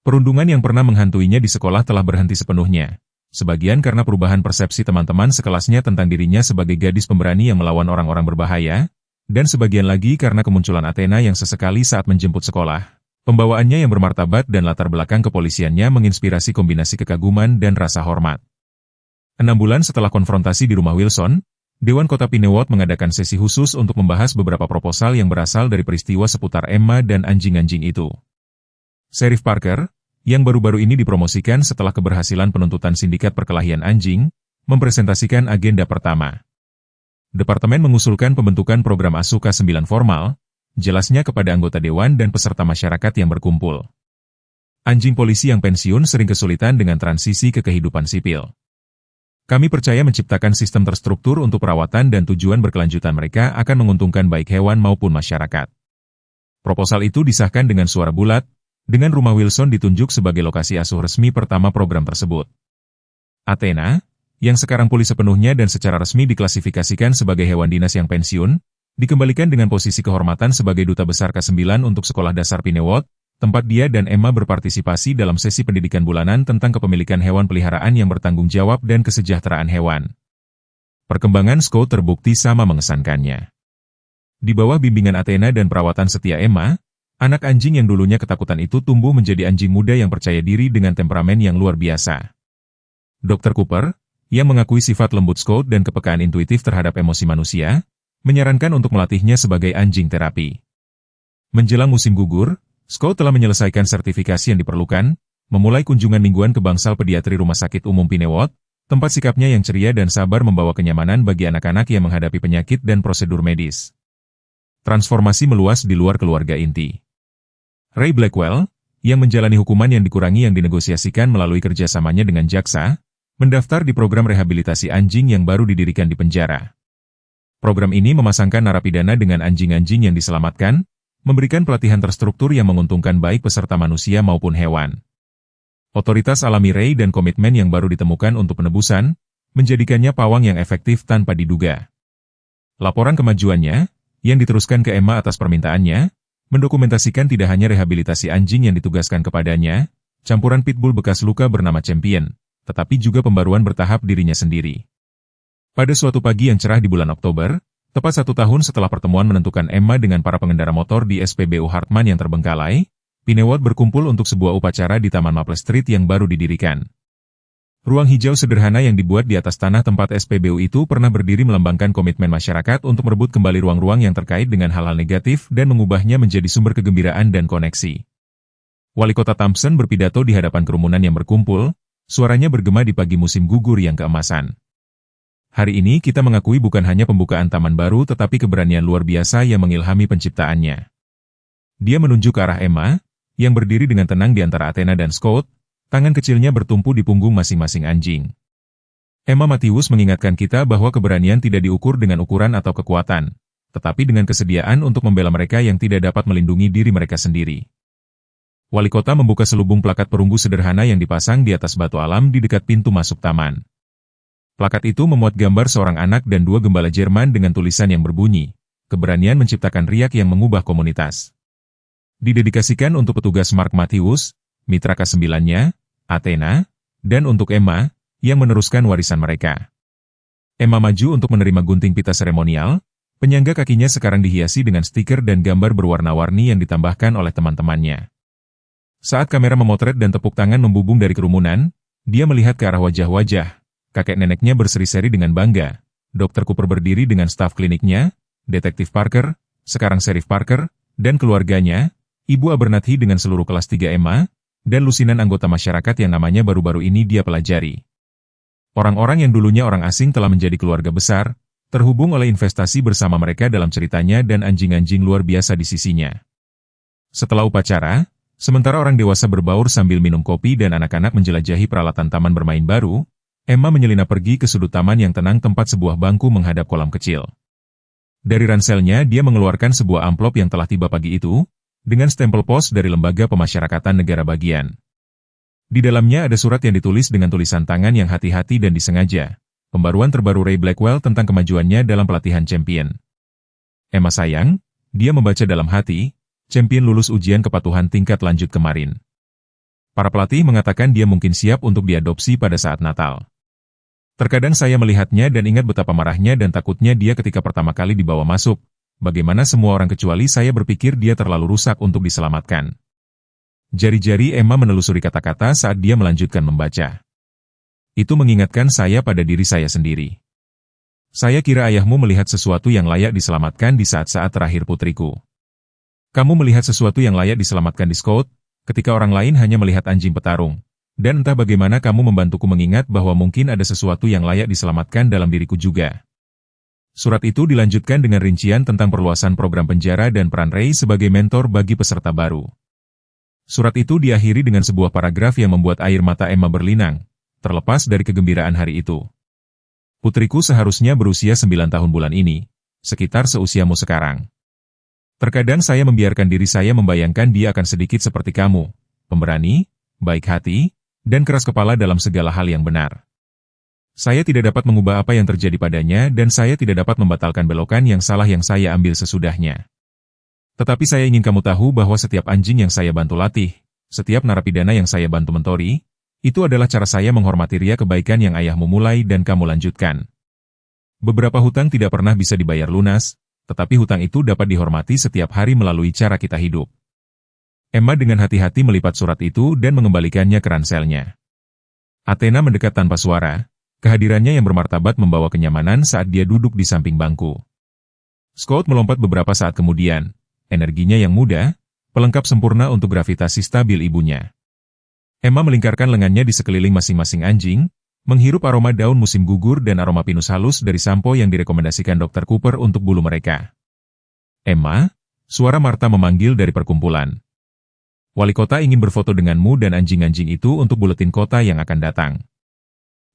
S1: Perundungan yang pernah menghantuinya di sekolah telah berhenti sepenuhnya. Sebagian karena perubahan persepsi teman-teman sekelasnya tentang dirinya sebagai gadis pemberani yang melawan orang-orang berbahaya, dan sebagian lagi karena kemunculan Athena yang sesekali saat menjemput sekolah. Pembawaannya yang bermartabat dan latar belakang kepolisiannya menginspirasi kombinasi kekaguman dan rasa hormat. 6 bulan setelah konfrontasi di rumah Wilson, Dewan Kota Pinewood mengadakan sesi khusus untuk membahas beberapa proposal yang berasal dari peristiwa seputar Emma dan anjing-anjing itu. Sheriff Parker, yang baru-baru ini dipromosikan setelah keberhasilan penuntutan sindikat perkelahian anjing, mempresentasikan agenda pertama. Departemen mengusulkan pembentukan program Asuka 9 formal, jelasnya kepada anggota dewan dan peserta masyarakat yang berkumpul. Anjing polisi yang pensiun sering kesulitan dengan transisi ke kehidupan sipil. Kami percaya menciptakan sistem terstruktur untuk perawatan dan tujuan berkelanjutan mereka akan menguntungkan baik hewan maupun masyarakat. Proposal itu disahkan dengan suara bulat, dengan rumah Wilson ditunjuk sebagai lokasi asuh resmi pertama program tersebut. Athena, yang sekarang pulih sepenuhnya dan secara resmi diklasifikasikan sebagai hewan dinas yang pensiun, dikembalikan dengan posisi kehormatan sebagai Duta Besar K9 untuk Sekolah Dasar Pinewood, tempat dia dan Emma berpartisipasi dalam sesi pendidikan bulanan tentang kepemilikan hewan peliharaan yang bertanggung jawab dan kesejahteraan hewan. Perkembangan Scott terbukti sama mengesankannya. Di bawah bimbingan Athena dan perawatan setia Emma, anak anjing yang dulunya ketakutan itu tumbuh menjadi anjing muda yang percaya diri dengan temperamen yang luar biasa. Dr. Cooper, yang mengakui sifat lembut Scott dan kepekaan intuitif terhadap emosi manusia, menyarankan untuk melatihnya sebagai anjing terapi. Menjelang musim gugur, Scott telah menyelesaikan sertifikasi yang diperlukan, memulai kunjungan mingguan ke bangsal pediatri Rumah Sakit Umum Pinewood, tempat sikapnya yang ceria dan sabar membawa kenyamanan bagi anak-anak yang menghadapi penyakit dan prosedur medis. Transformasi meluas di luar keluarga inti. Ray Blackwell, yang menjalani hukuman yang dikurangi yang dinegosiasikan melalui kerjasamanya dengan jaksa, mendaftar di program rehabilitasi anjing yang baru didirikan di penjara. Program ini memasangkan narapidana dengan anjing-anjing yang diselamatkan, memberikan pelatihan terstruktur yang menguntungkan baik peserta manusia maupun hewan. Otoritas alami Ray dan komitmen yang baru ditemukan untuk penebusan, menjadikannya pawang yang efektif tanpa diduga. Laporan kemajuannya, yang diteruskan ke Emma atas permintaannya, mendokumentasikan tidak hanya rehabilitasi anjing yang ditugaskan kepadanya, campuran pitbull bekas luka bernama Champion, tetapi juga pembaruan bertahap dirinya sendiri. Pada suatu pagi yang cerah di bulan Oktober, tepat 1 tahun setelah pertemuan menentukan Emma dengan para pengendara motor di SPBU Hartman yang terbengkalai, Pinewood berkumpul untuk sebuah upacara di Taman Maple Street yang baru didirikan. Ruang hijau sederhana yang dibuat di atas tanah tempat SPBU itu pernah berdiri melambangkan komitmen masyarakat untuk merebut kembali ruang-ruang yang terkait dengan hal-hal negatif dan mengubahnya menjadi sumber kegembiraan dan koneksi. Wali Kota Thompson berpidato di hadapan kerumunan yang berkumpul, suaranya bergema di pagi musim gugur yang keemasan. Hari ini kita mengakui bukan hanya pembukaan taman baru tetapi keberanian luar biasa yang mengilhami penciptaannya. Dia menunjuk ke arah Emma, yang berdiri dengan tenang di antara Athena dan Scott, tangan kecilnya bertumpu di punggung masing-masing anjing. Emma Matthews mengingatkan kita bahwa keberanian tidak diukur dengan ukuran atau kekuatan, tetapi dengan kesediaan untuk membela mereka yang tidak dapat melindungi diri mereka sendiri. Wali kota membuka selubung plakat perunggu sederhana yang dipasang di atas batu alam di dekat pintu masuk taman. Plakat itu memuat gambar seorang anak dan 2 gembala Jerman dengan tulisan yang berbunyi, "Keberanian menciptakan riak yang mengubah komunitas." Didedikasikan untuk petugas Mark Matthews, mitra ke-9-nya, Athena, dan untuk Emma, yang meneruskan warisan mereka. Emma maju untuk menerima gunting pita seremonial, penyangga kakinya sekarang dihiasi dengan stiker dan gambar berwarna-warni yang ditambahkan oleh teman-temannya. Saat kamera memotret dan tepuk tangan membubung dari kerumunan, dia melihat ke arah wajah-wajah. Kakek neneknya berseri-seri dengan bangga. Dr. Cooper berdiri dengan staf kliniknya, Detektif Parker, sekarang Sheriff Parker, dan keluarganya, Ibu Abernathy dengan seluruh kelas 3 Emma, dan lusinan anggota masyarakat yang namanya baru-baru ini dia pelajari. Orang-orang yang dulunya orang asing telah menjadi keluarga besar, terhubung oleh investasi bersama mereka dalam ceritanya dan anjing-anjing luar biasa di sisinya. Setelah upacara, sementara orang dewasa berbaur sambil minum kopi dan anak-anak menjelajahi peralatan taman bermain baru, Emma menyelinap pergi ke sudut taman yang tenang tempat sebuah bangku menghadap kolam kecil. Dari ranselnya dia mengeluarkan sebuah amplop yang telah tiba pagi itu, dengan stempel pos dari Lembaga Pemasyarakatan Negara Bagian. Di dalamnya ada surat yang ditulis dengan tulisan tangan yang hati-hati dan disengaja, pembaruan terbaru Ray Blackwell tentang kemajuannya dalam pelatihan Champion. Emma sayang, dia membaca dalam hati, Champion lulus ujian kepatuhan tingkat lanjut kemarin. Para pelatih mengatakan dia mungkin siap untuk diadopsi pada saat Natal. Terkadang saya melihatnya dan ingat betapa marahnya dan takutnya dia ketika pertama kali dibawa masuk. Bagaimana semua orang kecuali saya berpikir dia terlalu rusak untuk diselamatkan. Jari-jari Emma menelusuri kata-kata saat dia melanjutkan membaca. Itu mengingatkan saya pada diri saya sendiri. Saya kira ayahmu melihat sesuatu yang layak diselamatkan di saat-saat terakhir putriku. Kamu melihat sesuatu yang layak diselamatkan di Scott, ketika orang lain hanya melihat anjing petarung. Dan entah bagaimana kamu membantuku mengingat bahwa mungkin ada sesuatu yang layak diselamatkan dalam diriku juga. Surat itu dilanjutkan dengan rincian tentang perluasan program penjara dan peran Ray sebagai mentor bagi peserta baru. Surat itu diakhiri dengan sebuah paragraf yang membuat air mata Emma berlinang, terlepas dari kegembiraan hari itu. Putriku seharusnya berusia 9 tahun bulan ini, sekitar seusiamu sekarang. Terkadang saya membiarkan diri saya membayangkan dia akan sedikit seperti kamu, pemberani, baik hati, dan keras kepala dalam segala hal yang benar. Saya tidak dapat mengubah apa yang terjadi padanya dan saya tidak dapat membatalkan belokan yang salah yang saya ambil sesudahnya. Tetapi saya ingin kamu tahu bahwa setiap anjing yang saya bantu latih, setiap narapidana yang saya bantu mentori, itu adalah cara saya menghormati ria kebaikan yang ayahmu mulai dan kamu lanjutkan. Beberapa hutang tidak pernah bisa dibayar lunas, tetapi hutang itu dapat dihormati setiap hari melalui cara kita hidup. Emma dengan hati-hati melipat surat itu dan mengembalikannya ke ranselnya. Athena mendekat tanpa suara. Kehadirannya yang bermartabat membawa kenyamanan saat dia duduk di samping bangku. Scott melompat beberapa saat kemudian, energinya yang muda, pelengkap sempurna untuk gravitasi stabil ibunya. Emma melingkarkan lengannya di sekeliling masing-masing anjing, menghirup aroma daun musim gugur dan aroma pinus halus dari sampo yang direkomendasikan Dr. Cooper untuk bulu mereka. Emma, suara Martha memanggil dari perkumpulan. Wali kota ingin berfoto denganmu dan anjing-anjing itu untuk buletin kota yang akan datang.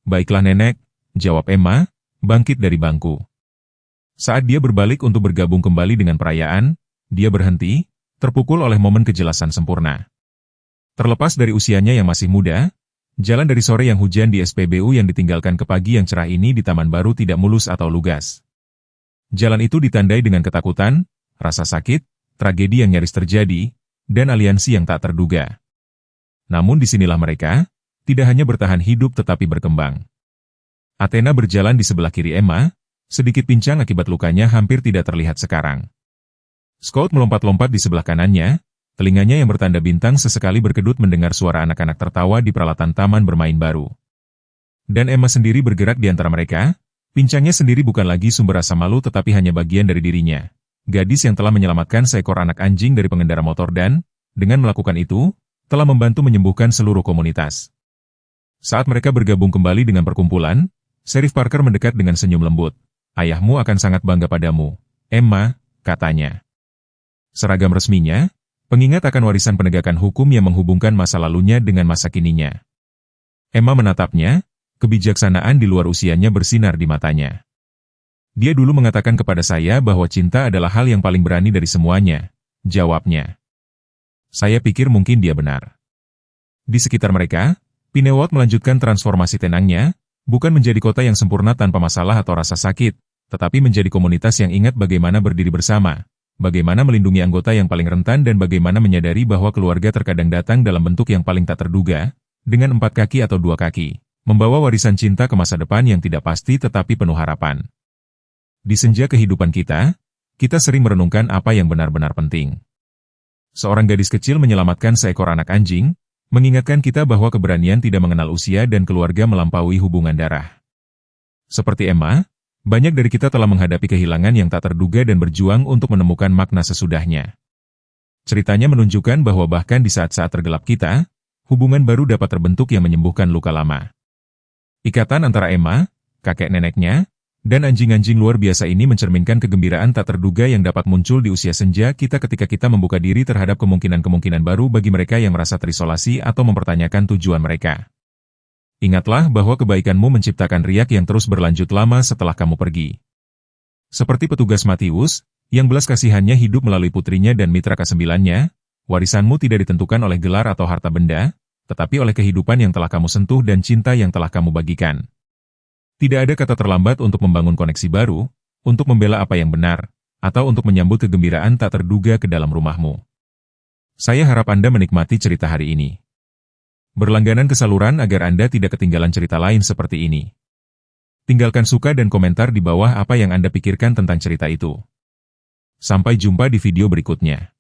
S1: Baiklah nenek, jawab Emma, bangkit dari bangku. Saat dia berbalik untuk bergabung kembali dengan perayaan, dia berhenti, terpukul oleh momen kejelasan sempurna. Terlepas dari usianya yang masih muda, jalan dari sore yang hujan di SPBU yang ditinggalkan ke pagi yang cerah ini di taman baru tidak mulus atau lugas. Jalan itu ditandai dengan ketakutan, rasa sakit, tragedi yang nyaris terjadi, dan aliansi yang tak terduga. Namun disinilah mereka, tidak hanya bertahan hidup tetapi berkembang. Athena berjalan di sebelah kiri Emma, sedikit pincang akibat lukanya hampir tidak terlihat sekarang. Scott melompat-lompat di sebelah kanannya, telinganya yang bertanda bintang sesekali berkedut mendengar suara anak-anak tertawa di peralatan taman bermain baru. Dan Emma sendiri bergerak di antara mereka, pincangnya sendiri bukan lagi sumber rasa malu tetapi hanya bagian dari dirinya. Gadis yang telah menyelamatkan seekor anak anjing dari pengendara motor dan, dengan melakukan itu, telah membantu menyembuhkan seluruh komunitas. Saat mereka bergabung kembali dengan perkumpulan, Sheriff Parker mendekat dengan senyum lembut. "Ayahmu akan sangat bangga padamu, Emma," katanya. Seragam resminya, pengingat akan warisan penegakan hukum yang menghubungkan masa lalunya dengan masa kininya. Emma menatapnya, kebijaksanaan di luar usianya bersinar di matanya. "Dia dulu mengatakan kepada saya bahwa cinta adalah hal yang paling berani dari semuanya," jawabnya. "Saya pikir mungkin dia benar." Di sekitar mereka, Pinewold melanjutkan transformasi tenangnya, bukan menjadi kota yang sempurna tanpa masalah atau rasa sakit, tetapi menjadi komunitas yang ingat bagaimana berdiri bersama, bagaimana melindungi anggota yang paling rentan dan bagaimana menyadari bahwa keluarga terkadang datang dalam bentuk yang paling tak terduga, dengan 4 kaki atau 2 kaki, membawa warisan cinta ke masa depan yang tidak pasti tetapi penuh harapan. Di senja kehidupan kita sering merenungkan apa yang benar-benar penting. Seorang gadis kecil menyelamatkan seekor anak anjing, mengingatkan kita bahwa keberanian tidak mengenal usia dan keluarga melampaui hubungan darah. Seperti Emma, banyak dari kita telah menghadapi kehilangan yang tak terduga dan berjuang untuk menemukan makna sesudahnya. Ceritanya menunjukkan bahwa bahkan di saat-saat tergelap kita, hubungan baru dapat terbentuk yang menyembuhkan luka lama. Ikatan antara Emma, kakek neneknya, dan anjing-anjing luar biasa ini mencerminkan kegembiraan tak terduga yang dapat muncul di usia senja kita ketika kita membuka diri terhadap kemungkinan-kemungkinan baru bagi mereka yang merasa terisolasi atau mempertanyakan tujuan mereka. Ingatlah bahwa kebaikanmu menciptakan riak yang terus berlanjut lama setelah kamu pergi. Seperti petugas Matius, yang belas kasihannya hidup melalui putrinya dan mitra ke-9-nya, warisanmu tidak ditentukan oleh gelar atau harta benda, tetapi oleh kehidupan yang telah kamu sentuh dan cinta yang telah kamu bagikan. Tidak ada kata terlambat untuk membangun koneksi baru, untuk membela apa yang benar, atau untuk menyambut kegembiraan tak terduga ke dalam rumahmu. Saya harap Anda menikmati cerita hari ini. Berlangganan ke saluran agar Anda tidak ketinggalan cerita lain seperti ini. Tinggalkan suka dan komentar di bawah apa yang Anda pikirkan tentang cerita itu. Sampai jumpa di video berikutnya.